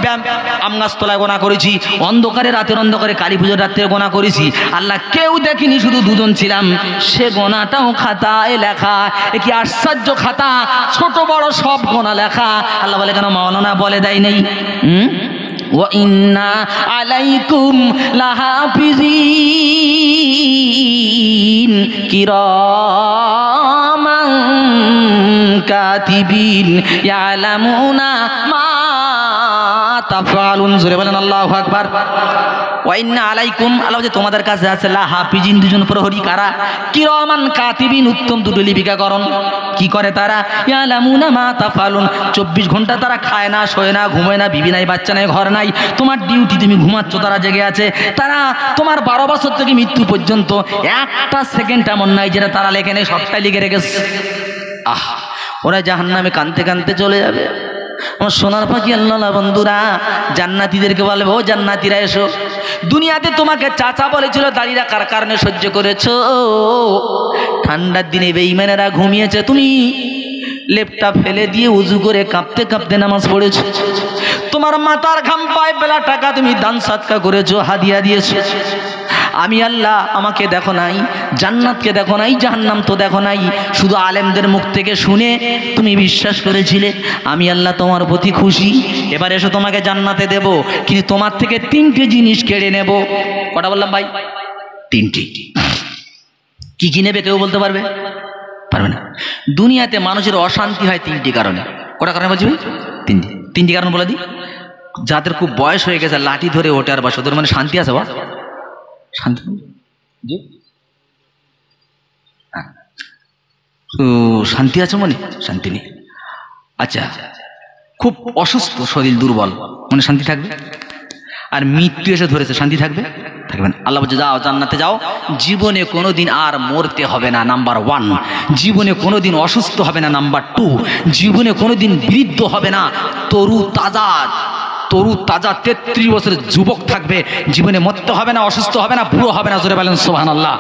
আম গাছ তলায় গোনা করেছি, অন্ধকারে রাতের অন্ধকারে কালী পুজোর রাত্রে গোনা করেছি, আল্লাহ কেউ দেখিনি, শুধু দুজন ছিলাম, সে গোনাটাও খাতায় লেখা। এ কি আশ্চর্য খাতা, ছোট বড় সব গোনা লেখা। আল্লাহ বলে কেন মাওলানা বলে দেয় নাই? ওয়া ইন্না আলাইকুম লাহাফিজিন কিরামান কাতিবিন ইয়ালামুনা মা তাফআলুন। জোরে বলেন আল্লাহু আকবার। ওয়া ইন্না আলাইকুম, আল্লাহ যে তোমাদের কাছে আছে, লাহাফিজিন দুজন প্রহরী। কারা? কিরামান কাতিবিন, উত্তম দুটো লিপিকাকরণ। কি করে তারা? ইয়ালামুনা মা তাফআলুন, 24 ঘন্টা তারা খায় না, শোয় না, ঘুমায় না, বিবি নাই, বাচ্চা নাই, ঘর নাই, তোমার ডিউটি, তুমি ঘুমাচ্ছ, তারা জেগে আছে। তারা তোমার 12 বছর থেকে মৃত্যু পর্যন্ত একটা সেকেন্ড এমন নাই যেটা তারা লেখে নেই, সবটাই লিখে রেখেছে। ওরা জাহান্নামে কানতে কানতে চলে যাবে। আমার সোনার পাখি আল্লাহ বন্ধুরা জান্নাতীদেরকে বলবে, ও জান্নাতীরা এসো। দুনিয়াতে তোমাকে চাচা বলেছিল, দাড়ি রাখার কারণে সহ্য করেছো। ঠান্ডার দিনে বেঈমানেরা ঘুমিয়েছে, তুমি লেপটা ফেলে দিয়ে উজু করে কাঁপতে কাঁপতে নামাজ পড়েছো। তোমার মাথার ঘাম পায়ে বেলা টাকা তুমি দান সদকা করেছো, হাদিয়া দিয়েছো। আমি আল্লাহ আমাকে দেখো নাই, জান্নাতকে দেখো নাই, জাহান্নাম তো দেখো নাই, শুধু আলেমদের মুখ থেকে শুনে তুমি বিশ্বাস করেছিলে। আমি আল্লাহ তোমার প্রতি খুশি, এবার এসো তোমাকে জান্নাতে দেব, কিন্তু তোমার থেকে 3টে জিনিস কেড়ে নেব। কটা বললাম ভাই? 3টি। কি কি নেবে কেউ বলতে পারবে? পারবে না। দুনিয়াতে মানুষের অশান্তি হয় 3টি কারণে। কটা কারণে বলছি? 3টি কারণ বলে দিই। যাদের খুব বয়স হয়ে গেছে, লাঠি ধরে ওঠে আর বসে, ওদের মানে শান্তি আছে? বা শান্তি জি, তো শান্তি আছে মনে? শান্তি নেই। আচ্ছা, খুব অসুস্থ, শরীর দুর্বল, মনে শান্তি থাকবে? আর মৃত্যু এসে ধরেছে, শান্তি থাকবে? থাকবে না। আল্লাহ বলছে যাও জান্নাতে যাও, জীবনে কোনোদিন আর মরতে হবে না, নাম্বার 1। জীবনে কোনোদিন অসুস্থ হবে না, নাম্বার 2। জীবনে কোনোদিন বৃদ্ধ হবে না, তরু তাজা 33 বছরের যুবক থাকবে। জীবনে মরতে হবে না, অসুস্থ হবে না, বুড়ো হবে না। জোরে বলেন সুবহানাল্লাহ।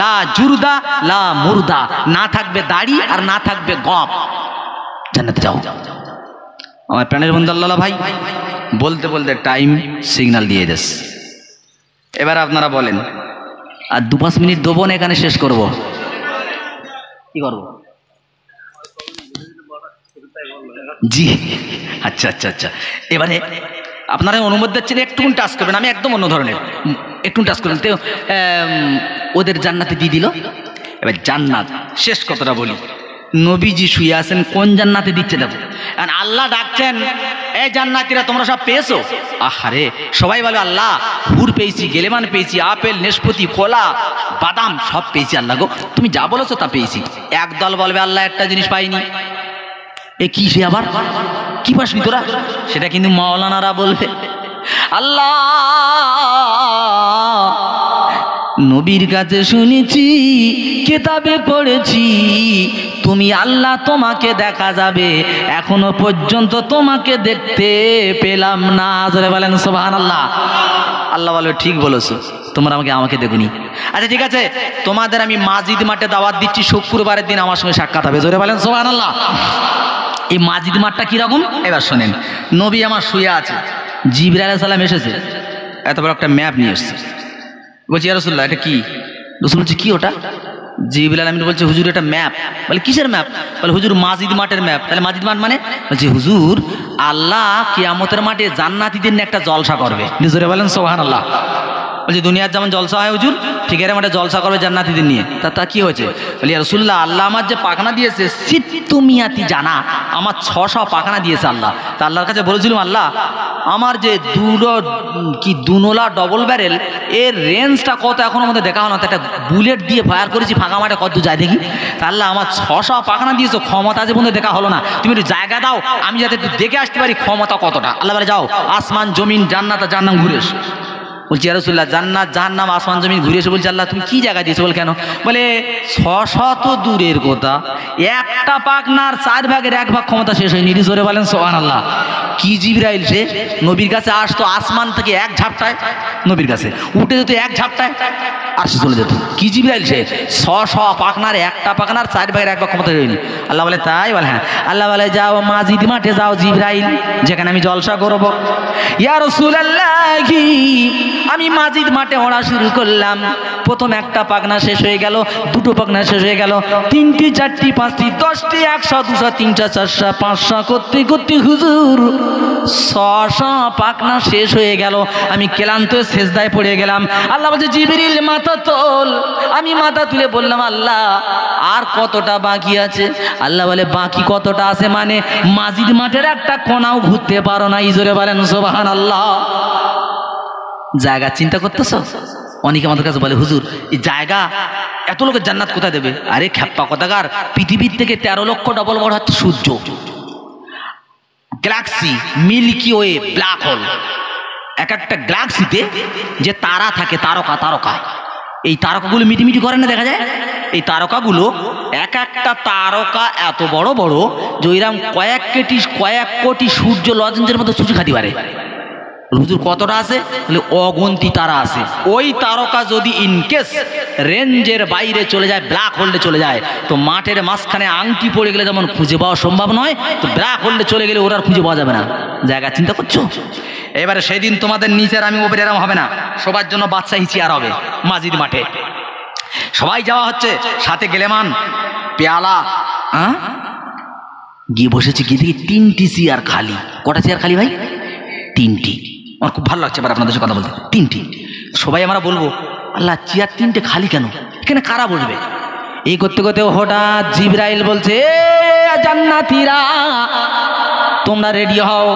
লা জুরদা লা মুরদা, না থাকবে দাড়ি আর না থাকবে গপ। জান্নাতে যাও। আমার প্রাণের বন্ধু আল্লাহ ভাই, বলতে বলতে টাইম সিগন্যাল দিয়ে দেস। এবার আপনারা বলেন, আর 2-5 মিনিট দেবো না, এখানে শেষ করব? কি করবো? জি, আচ্ছা আচ্ছা আচ্ছা। এবারে আপনারা অনুমতি দিচ্ছেন, একটুকুন টাচ করবেন, আমি একদম অন্য ধরনের, একটু টাচ করবেন। তো ওদের জান্নাতে দিয়ে দিল। এবার জান্নাত শেষ কথাটা বলি, নবীজি শুয়ে আছেন, কোন জান্নাতে দিচ্ছে দেখো। কারণ আল্লাহ ডাকছেন, এই জান্নাতীরা তোমরা সব পেয়েছো? আহারে, সবাই বলে আল্লাহ হুর পেয়েছি, গেলেমান পেয়েছি, আপেল, নেশপতি, কলা, বাদাম সব পেয়েছি। আল্লাহ গো তুমি যা বলেছো তা পেয়েছি। একদল বলবে আল্লাহ একটা জিনিস পাইনি। এ কি সে আবার কি পাসনি তোরা? সেটা কিন্তু মাওলানারা বলবে। আল্লাহ নবীর কাছে শুনেছি, কিতাবে পড়েছি, তুমি আল্লাহ তোমাকে দেখা যাবে, এখনো পর্যন্ত তোমাকে দেখতে পেলাম না। জোরে বলেন সুবহানাল্লাহ। আল্লাহ বলবে ঠিক বলেছো, তোমরা আমাকে দেখুনি। আচ্ছা ঠিক আছে, তোমাদের আমি মাজিদ মাঠে দাওয়াত দিচ্ছি, শুক্রবারের দিন আমার সঙ্গে সাক্ষাৎ হবে। জোরে বলেন সুবহানাল্লাহ। এই মাজিদ মাঠটা কিরকম এবার শোনেন। নবী আমার শুয়ে আছে, জিবরাইল আলাইহিস সালাম এসেছে, এত বড় একটা ম্যাপ নিয়ে এসেছে। বলছি ইয়া রাসূলুল্লাহ এটা কি? রাসূল বলছে কি ওটা? জিবরাইল আমিন বলছে হুজুর এটা ম্যাপ। বলে কিসের ম্যাপ? বলে হুজুর মাজিদ মাঠের ম্যাপ। তাহলে মাজিদ মাঠ মানে? বলছে হুজুর আল্লাহ কিয়ামতের মাঠে জান্নাতীদের নিয়ে একটা জলসা করবে। জোরে বলেন সুবহানাল্লাহ। বলছি দুনিয়ার যেমন জলসা হয় হুজুর, ঠিক এরকম একটা জলসা করবে জান্নাতীদের নিয়ে। তা কি হয়েছে? বলি রাসূলুল্লাহ, আল্লাহ আমার যে পাখনা দিয়েছে সিত্তুমিয়াতি জানা, আমার 600 পাখনা দিয়েছে আল্লাহ। তা আল্লাহর কাছে বলেছিলাম, আল্লাহ আমার যে দুনোলা ডবল ব্যারেল এর রেঞ্জটা কত এখনো মধ্যে দেখা হলো না, একটা বুলেট দিয়ে ফায়ার করেছি ফাঁকা মাঠে কত যায় দেখি। তা আল্লাহ আমার 600 পাখনা দিয়েছো, ক্ষমতা যে বন্ধু দেখা হলো না, তুমি একটু জায়গা দাও আমি যাতে একটু দেখে আসতে পারি ক্ষমতা কতটা। আল্লাহ বলে যাও আসমান জমিন জান্নাত আর জাহান্নাম ঘুরে এসো। বলছি ইয়া রাসূলুল্লাহ, জান্নাত জাহান্নাম আসমান জমিন ঘুরে এসে বলছি আল্লাহ তুমি কি জায়গা দিয়েছো? বল কেন? বলে 600 তো দূরের কথা, একটা পাখনার 4 ভাগের 1 ভাগ ক্ষমতা শেষ হয়নি। জোরে বলেন সুবহানাল্লাহ। কি জিবরাইল সে, নবীর কাছে আসতো আসমান থেকে এক ঝাপটায়, নবীর কাছে উঠে যেত এক ঝাপটায় আর সে চলে যেত। কি জিবরাইল সে, 600 পাখনার একটা পাখনার 4 ভাগের 1 ভাগ ক্ষমতা হয়নি। আল্লাহ বলে তাই? বলে হ্যাঁ। আল্লাহ বলে যাও মাজিদ মাঠে যাও জিবরাইল, যেখানে আমি জলসা করব। ইয়া রাসূলুল্লাহ, আমি মাজিদ মাঠে ওড়া শুরু করলাম। প্রথম একটা পাখনা শেষ হয়ে গেল, দুটো পাখনা শেষ হয়ে গেল, 3টি 4টি 5টি 10টি 100 200 300 400 500 করতে করতে হুজুর 600 পাখনা শেষ হয়ে গেল। আমি ক্লান্ত সেজদায় পড়ে গেলাম। আল্লাহ বলছে জিবরিল মাথা তোল। আমি মাথা তুলে বললাম আল্লাহ আর কতটা বাকি আছে? আল্লাহ বলে বাকি কতটা আছে মানে মাজিদ মাঠের একটা কোনাও ঘুরতে পারো না। জোরে বলেন সুবহানাল্লাহ। জায়গা চিন্তা করতেছ? অনেকে আমাদের কাছে বলে হুজুর এই জায়গা এত লোকের জান্নাত কোথায় দেবে? আরে খ্যাপ্পা কথাকার, পৃথিবীর থেকে 13 লক্ষ ডবল বড় হচ্ছে সূর্য, galaxy, Milky Way, black hole. এক একটা গ্যালাক্সিতে যে তারা থাকে, তারকা তারকা, এই তারকাগুলো মিটিমিটি করে না দেখা যায়। এই তারকাগুলো এক একটা তারকা এত বড় বড় যে ওইরাম কয়েক কোটি সূর্য লজেন্সের মতো চুচি খাতি পারে। হুজুর কতটা আছে? অগন্তি তারা আছে। ওই তারকা যদি ইনকেস রেঞ্জের বাইরে চলে যায়, ব্ল্যাক হোল্ডে চলে যায়, তো মাঠের মাঝখানে আংটি পড়ে গেলে যেমন খুঁজে পাওয়া সম্ভব নয়, তো ব্ল্যাক হোল্ডে চলে গেলে ওরা খুঁজে পাওয়া যাবে না। জায়গা চিন্তা করছো? এবারে সেই দিন তোমাদের নিচের আমি ওপরে এরম হবে না, সবার জন্য বাচ্চা চেয়ার হবে মাজিদ মাঠে। সবাই যাওয়া হচ্ছে, সাথে গেলেমান পেয়ালা গিয়ে বসেছে, গিয়ে দেখি 3টি চেয়ার খালি। কটা চেয়ার খালি ভাই? 3টি। আমার খুব ভালো লাগছে এবার আপনাদের সাথে কথা বলতে। 3টি। সবাই আমরা বলবো আল্লাহ চেয়ার 3টে খালি কেন, এখানে কারা বসবে? এই করতে করতে হঠাৎ জিবরাইল বলছে জান্নাতীরা তোমরা রেডি হও,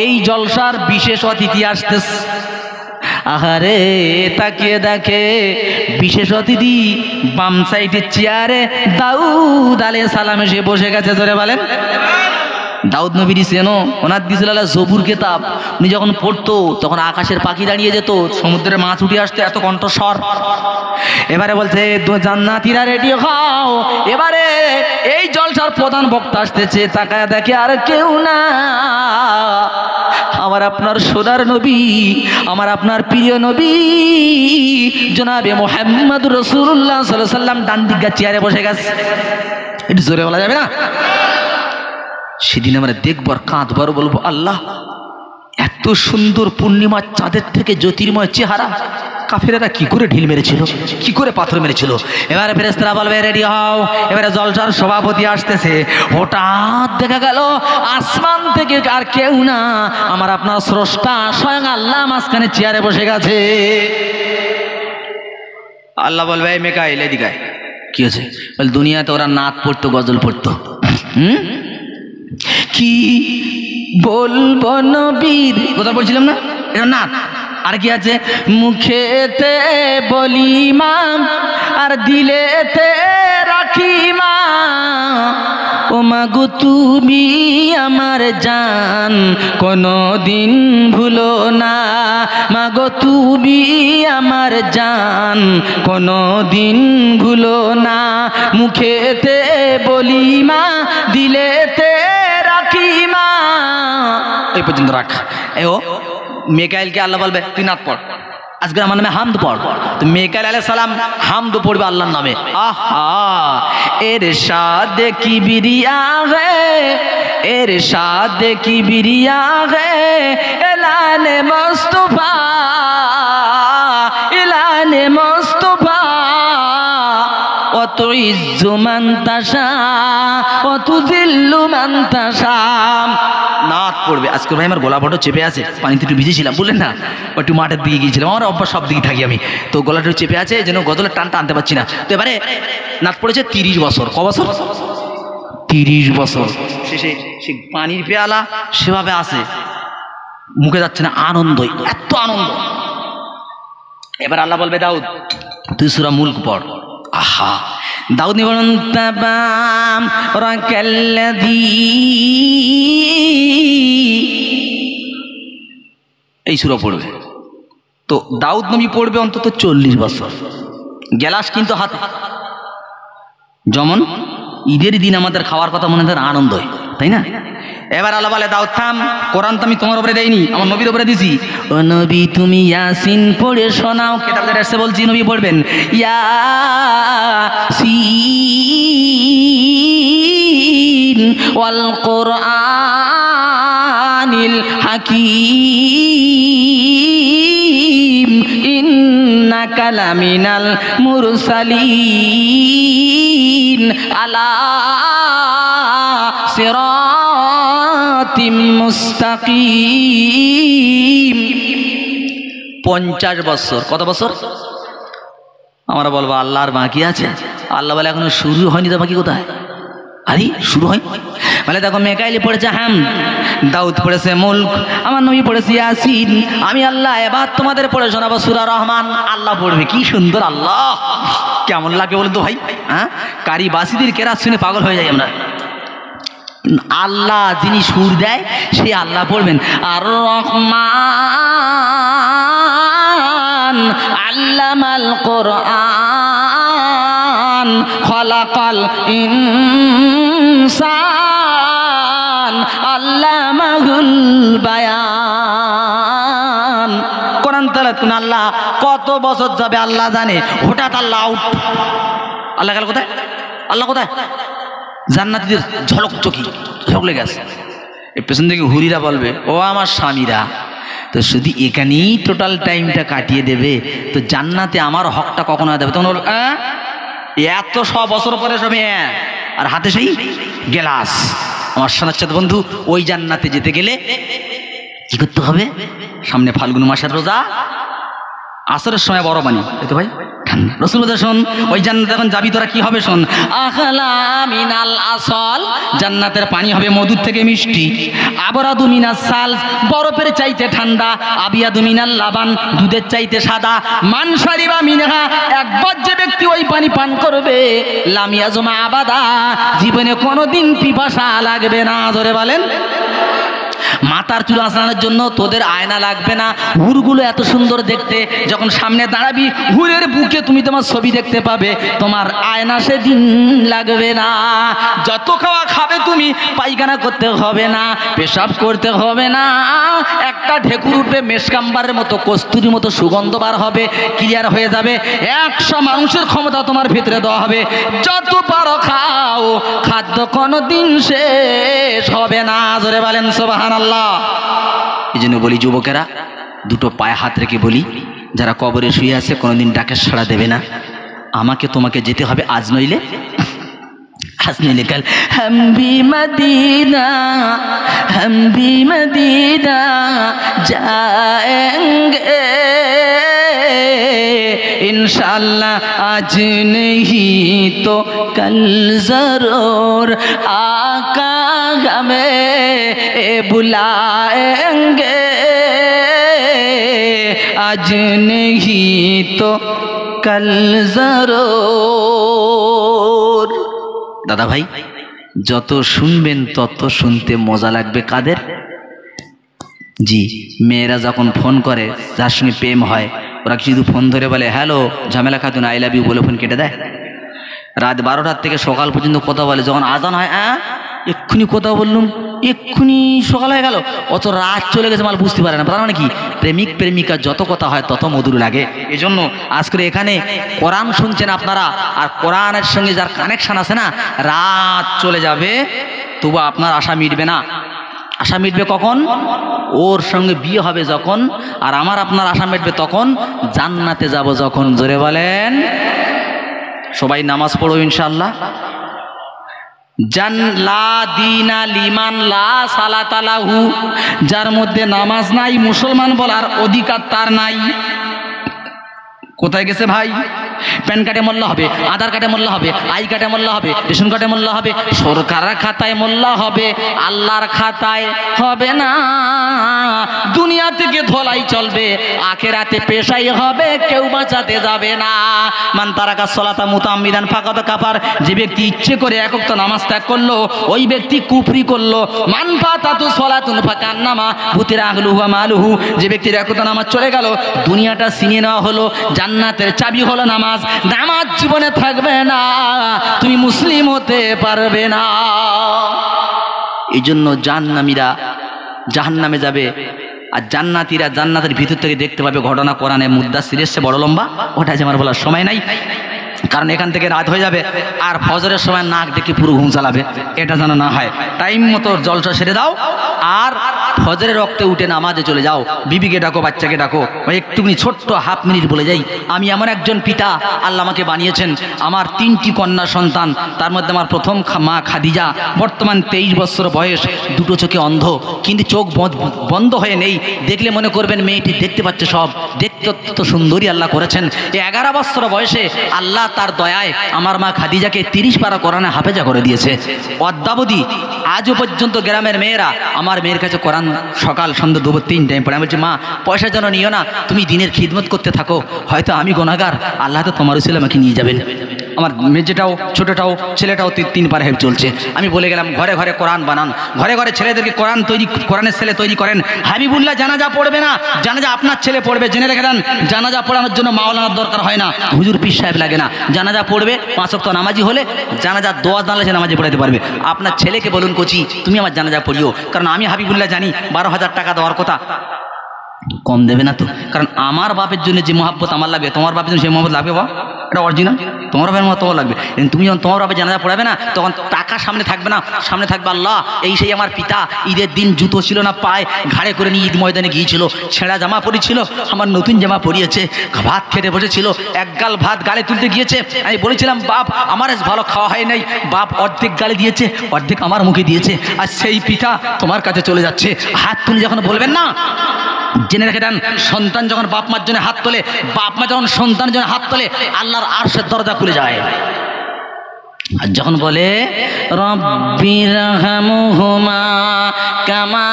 এই জলসার বিশেষ অতিথি আসতেছে। আহারে তাকিয়ে দেখে বিশেষ অতিথি বাম সাইডের চেয়ারে দাউদ আলাইহিস সালাম এসে বসে গেছে। জোরে বলেন। দাউদ নবীর চেনো? ওনার দিয়েছিল জবুর কেতাব। উনি যখন পড়তো তখন আকাশের পাখি দাঁড়িয়ে যেত, সমুদ্রের মাছ উঠে আসতো, এত কণ্ঠস্বর। এবারে বলছে জান্নাতীরা রেডি হও, এবারে এই জলসার প্রধান বক্তা আসতেছে। তাকায় দেখে আর কেউ না, আমার আপনার সোনার নবী, আমার আপনার প্রিয় নবী জনাবে মুহাম্মদুর রাসূলুল্লাহ সাল্লাল্লাহু আলাইহি ওয়াসাল্লাম ডান দিকে চেয়ারে বসে গেছে। একটু জোরে বলা যাবে না? সেদিন আমরা দেখবো আর কাঁদবো আর বলবো আল্লাহ এত সুন্দর পূর্ণিমার চাঁদের থেকে জ্যোতির্ময় চেহারা কাফেরেরা কি করে ঢিল মেরেছিল, কি করে পাথর মেরেছিল। এবারে ফেরেশতারা বলবে রেডি হও, এবারে জলসার সভাপতি আসতেছে। হঠাৎ দেখা গেল আসমান থেকে আর কেউ না, আমার আপনার স্রষ্টা স্বয়ং আল্লাহ মাঝখানে চেয়ারে বসে গেছে। আল্লাহ বলবে এই মেকাইল এদিকে আয়। কি হয়েছে? বল দুনিয়াতে ওরা নাত পড়তো, গজল পড়তো। কি বলবো নবীর কথা বলছিলাম না, এটা না। আর কি আছে? মুখেতে বলি মা আর দিলেতে রাখি মা, ও মাগো তুমি আমার জান কোনদিন ভুলো না, মাগো তুমি আমার জান কোনদিন ভুলো না। মুখেতে বলি মা দিলেতে রাখি মা। এই পর্যন্ত রাখ। ও মেকাইলকে আল্লাহ বলবে তুই নাত পড়, আজকে আমার নামে হামদ পড়। তো মেকাইল আলাইহিস সালাম হামদ পড়বে আল্লাহর নামে। আহা ইরশাদ কিবরিয়া হে, ইরশাদ কিবরিয়া হে, এলানে মুস্তাফা, এলানে মুস্তাফা। তুইজ্জু মান তাশা ওয়া তুযিল্লু মান তাশা। নাত পড়বে। আজকে ভাই আমার গলা বড় চেপে আছে, পানিতে একটু ভিজেছিলাম বললেন না, একটু মাঠের দিকে গিয়েছিলাম, আমার অভ্যাস সব দিকে থাকি আমি, তো গলাটা চেপে আছে যেন গজলের টানটা আনতে পারছি না। তো এবারে নাচ পড়েছে 30 বছর। ক বছর? 30 বছর। শেষে সে পানির পেয়ালা সেভাবে আসে, মুখে যাচ্ছে না, আনন্দই, এত আনন্দ। এবার আল্লাহ বলবে দাউদ তুই সূরা মুলক পড়। আহা, দাউদ বলেন তাবাম রাকাল্লাযী, এই সূরা পড়বে। তো দাউদ নবী পড়বে অন্তত 40 বছর। গ্লাস কিন্তু হাতে, যেমন ঈদের দিন আমাদের খাওয়ার কথা মনে হয় আনন্দ হয়, তাই না? এবার আল্লাহ বলে দাউদ থাম, কোরআন তো আমি তোমার উপরে দেইনি, আমার নবীর উপরে দিছি। ও নবী তুমি ইয়াসিন পড়ে শোনাও। কিতাবে এসে বলছি নবী পড়বেন ইয়াসিন ওয়াল কোরআনিল হাকীম ইন্নাকা লামিনাল মুরসালিন আলা সিরাতিম মুস্তাকিম। 50 বছর। কত বছর? আমরা বলবো আল্লাহর বাকি আছে। আল্লাহ বলে এখনো শুরু হয়নি, তো বাকি কোথায়? আরে শুরু হয় বলে দেখো মেকাইলি পড়েছে হাম, দাউদ পড়েছে মুলক, আমার নবী পড়েছে ইয়াসিন, আমি আল্লাহ এবার তোমাদের পড়ে শোনাবো সূরা রহমান। আল্লাহ পড়বে, কি সুন্দর! আল্লাহ কেমন লাগে বলুন তো ভাই? হ্যাঁ, কারি বাসিদির কেরাত শুনে পাগল হয়ে যাই আমরা। আল্লাহ যিনি সুর দেয় সেই আল্লাহ পড়বেন। আর রহমান আল্লামাল কোরআন খলাকাল ইনসান আল্লামাহুল বায়ান। কোরআন তেলাওয়াত করুন। আল্লাহ কত বছর যাবে আল্লাহ জানে। হঠাৎ আল্লাহ আউট। আল্লাহ গেল কোথায়? আল্লাহ কোথায়? জান্নাতীদের ঝলক চকি ঝলক গেছে। এই পেছন থেকে হুরিরা বলবে ও আমার স্বামীরা, তো শুধু এখানেই টোটাল টাইমটা কাটিয়ে দেবে, তো জান্নাতে আমার হকটা কখন দেবে? তখন এত 100 বছর পরে সব আর হাতে সেই গেলাস। আমার সোনাচ্ছাদ বন্ধু, ওই জান্নাতে যেতে গেলে কি করতে হবে? সামনে ফাল্গুন মাসের রোজা, আসরের সময় বড় পানি, তাই তো ভাই? রাসূল বলেন শোন, ওই জান্নাতে যখন যাবি তোরা কি হবে শোন, আখলা মিনাল আসল, জান্নাতের পানি হবে মধুর থেকে মিষ্টি, আবরাদু মিনাস সাল, বরফের চাইতে ঠান্ডা, আবিয়াদু মিনাল লাবান, দুধের চাইতে সাদা, মান শারিবা মিনহা, একবার যে ব্যক্তি ওই পানি পান করবে লাম ইয়াজমা আবাদা, জীবনে কোনোদিন পিপাসা লাগবে না। জোরে বলেন। মাথার চুল আঁচড়ানোর জন্য তোদের আয়না লাগবে না। হুরগুলো এত সুন্দর দেখতে, যখন সামনে দাঁড়াবি হুরের বুকে তুমি তোমার ছবি দেখতে পাবে, তোমার আয়না সেদিন লাগবে না। যত খাওয়া খাবে তুমি, পায়খানা করতে হবে না, পেশাব করতে হবে না, একটা ঢেকুর উঠবে মেশকাম্বারের মতো, কস্তুরির মতো সুগন্ধ বার হবে, ক্লিয়ার হয়ে যাবে। 100 মানুষের ক্ষমতা তোমার ভিতরে দেওয়া হবে। যত পারো খাও, খাদ্য কোনোদিন শেষ হবে না। জোরে বলেন সুবহানাল্লাহ। এই জন্য বলি যুবকেরা, দুটো পায়ে হাত রেখে বলি, যারা কবরে শুয়ে আছে কোনোদিন ডাকের সাড়া দেবে না, আমাকে তোমাকে যেতে হবে, আজ নইলে কাল। হাম ভি মদিনা जाएंगे इंशाअल्लाह, आज नहीं तो कल जरूर आका हमें बुलाएंगे, आज नहीं तो कल जरूर। दादा भाई, যত শুনবেন তত শুনতে মজা লাগবে কাদের? জি, মেয়েরা যখন ফোন করে, যার সঙ্গে প্রেম হয়, ওরা শুধু ফোন ধরে বলে হ্যালো ঝামেলা খাতুন আই লাভ ইউ বলে ফোন কেটে দেয়। রাত 12টার থেকে সকাল পর্যন্ত কথা বলে, যখন আজান হয় এক্ষুনি কথা বললুম, এক্ষুনি সকাল হয়ে গেল, অত রাত চলে গেছে মাল বুঝতে পারে না। তার মানে কি, প্রেমিক প্রেমিকা যত কথা হয় তত মধুর লাগে। এই জন্য আজকে এখানে কোরআন শুনছেন আপনারা, আর কোরআনের সঙ্গে যার কানেকশন আছে না, রাত চলে যাবে তবু আপনার আশা মিটবে না। আশা মিটবে কখন? ওর সঙ্গে বিয়ে হবে যখন, আর আমার আপনার আশা মিটবে তখন, জান্নাতে যাব যখন। জোরে বলেন। সবাই নামাজ পড়ো ইনশাআল্লাহ। জান লা দিনা লিমান লা সালাতা লাহু, যার মধ্যে নামাজ নাই মুসলমান বলার অধিকার তার নাই। কোথায় গেছে ভাই? প্যান কার্ডে মোল্লা হবে, আধার কার্ডে মোল্লা হবে, আই কার্ডে মোল্লা হবে, রেশন কার্ডে মোল্লা হবে, সরকারের খাতায় মোল্লা হবে, আল্লাহর খাতায় হবে না। দুনিয়া থেকে ধোলাই চলবে, আখেরাতে পেশাই হবে, কেউ বাঁচাতে যাবে না। মান তারাকা সলাতা মুতাআম্মিদান ফাকাদ কাফার, যে ব্যক্তি ইচ্ছে করে এক ওয়াক্ত নামাজ ত্যাগ করলো ওই ব্যক্তি কুফরি করলো। মান ফাতাতু সলাতুন ফাকান্নামা বুতিরা আহলুহু ওয়া মালুহু, যে ব্যক্তির এক ওয়াক্ত নামাজ চলে গেল দুনিয়াটা ছিনিয়ে নেওয়া হলো, জান্নাতের চাবি হলো নামাজ। নামাজ জীবনে থাকবে না, তুমি মুসলিম হতে পারবে না। এই জন্য জাহান্নামীরা জাহান্নামে যাবে আর জান্নাতীরা জান্নাতের ভিতর থেকে দেখতে পাবে। ঘটনা কোরআনে মুদ্দাসসির এসছে বড় লম্বা, ওটা যে আমার বলার সময় নাই, কারণ এখান থেকে রাত হয়ে যাবে আর ফজরের সময় নাক ডেকে পুরো ঘুম চালাবে, এটা যেন না হয়। টাইম মতো জলসা সেরে দাও আর ফজরের রক্তে উঠে নামাজে চলে যাও। বিবিকে ডাকো, বাচ্চাকে ডাকো। একটুখানি ছোট্ট হাফ মিনিট বলে যাই, আমি এমন একজন পিতা, আল্লাহ আমাকে বানিয়েছেন, আমার 3টি কন্যা সন্তান, তার মধ্যে আমার প্রথম মা খাদিজা, বর্তমান 23 বছর বয়স, দুটো চোখে অন্ধ, কিন্তু চোখ বন্ধ হয়ে নেই, দেখলে মনে করবেন মেয়েটি দেখতে পাচ্ছে সব, দেখতে তো সুন্দরী আল্লাহ করেছেন। 11 বছর বয়সে আল্লাহ তার দয়ায় আমার মা খাদিজাকে 30 পারা কোরআনে হাফেজা করে দিয়েছে। অদ্যাবধি আজও পর্যন্ত গ্রামের মেয়েরা আমার মেয়ের কাছে কোরআন সকাল সন্ধ্যা 2-3 টাইম পড়ে। আমি বলছি মা পয়সা যেন নিও না, তুমি দিনের খিদমত করতে থাকো, হয়তো আমি গুনাহগার, আল্লাহ তো তোমার উসিলায় আমাকে নিয়ে যাবেন। আমার মেজেটাও ছোটটাও ছেলেটাও 3 পারা হেফ চলছে। আমি বলে গেলাম ঘরে ঘরে কোরআন বানান, ঘরে ঘরে ছেলেদেরকে কোরআনের ছেলে তৈরি করেন। হাবিবুল্লাহ জানাজা পড়বে না, জানাজা আপনার ছেলে পড়বে, জেনে রেখে দেন। জানাজা পড়ানোর জন্য মাওলানার দরকার হয় না, হুজুর পীর সাহেব লাগে না। জানাজা পড়বে 5 ওয়াক্ত নামাজি হলে জানাজা দোয়া জানলে সে নামাজি পড়াতে পারবে। আপনার ছেলেকে বলুন কোচি তুমি আমার জানাজা পড়িও, কারণ আমি হাবিবুল্লাহ জানি 12,000 টাকা দেওয়ার কথা, কম দেবে না তো। কারণ আমার বাপের জন্য যে মহাব্বত আমার লাগবে তোমার বাপের জন্য সেই মহাব্বত লাগবে বা এটা অরিজিনাল, তোমার বাপের মতো লাগবে। তুমি যখন তোমার বাপের জানাজা পড়াবে না তখন টাকা সামনে থাকবে না, সামনে থাকবে আল্লাহ। এই সেই আমার পিতা, ঈদের দিন জুতো ছিল না পায়ে, ঘাড়ে করে নিয়ে ঈদ ময়দানে গিয়েছিল, ছেঁড়া জামা পরেছিল, আমার নতুন জামা পরিয়েছে, ভাত খেতে বসেছিল, এক গাল ভাত গালে তুলতে গিয়েছে। আমি বলেছিলাম বাপ আমার ভালো খাওয়া হয় নাই, বাপ অর্ধেক গালে দিয়েছে, অর্ধেক আমার মুখে দিয়েছে। আর সেই পিতা তোমার কাছে চলে যাচ্ছে, হাত তুলে যখন বলবেন না, জেনে রেখে দেন, সন্তান যখন বাপ মার জন্য হাত তোলে, বাপ মা যখন সন্তানের জন্য হাত তোলে, আল্লাহর আরশের দরজা খুলে যায়। আর যখন বলে রব্বিরহামহুমা কামা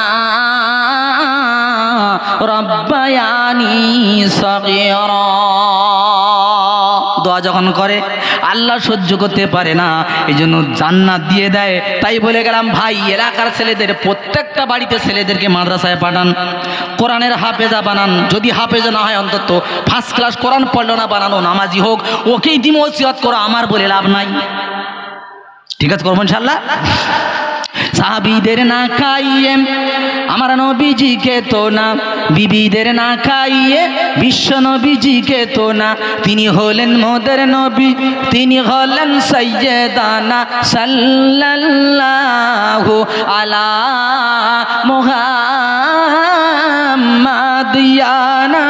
রব্বায়ানি সগীরা, দোয়া যখন করে আল্লাহ সহ্য করতে পারে না, এই জন্য জান্নাত দিয়ে দেয়। তাই বলে গেলাম ভাই, এলাকার ছেলেদের প্রত্যেকটা বাড়িতে ছেলেদেরকে মাদ্রাসায় পাঠান, কোরআনের হাফেজা বানান। যদি হাফেজা না হয় অন্তত 1st ক্লাস কোরআন পড়লো না, বানানো নামাজি হোক, ওকেই দিম ওসিয়ত করো, আমার বলে লাভ নাই। ঠিক আছে করবো ইনশাআল্লাহ। সাহাবীদের না খাইয়ে আমার নবীজিকে তো না, বিবিদের না খাইয়ে বিশ্ব নবীজিকে তো না, তিনি হলেন মোদের নবী, তিনি হলেন সাইয়্যিদানা সাল্লাল্লাহু আলা মুহাম্মাদ ইয়া নবী।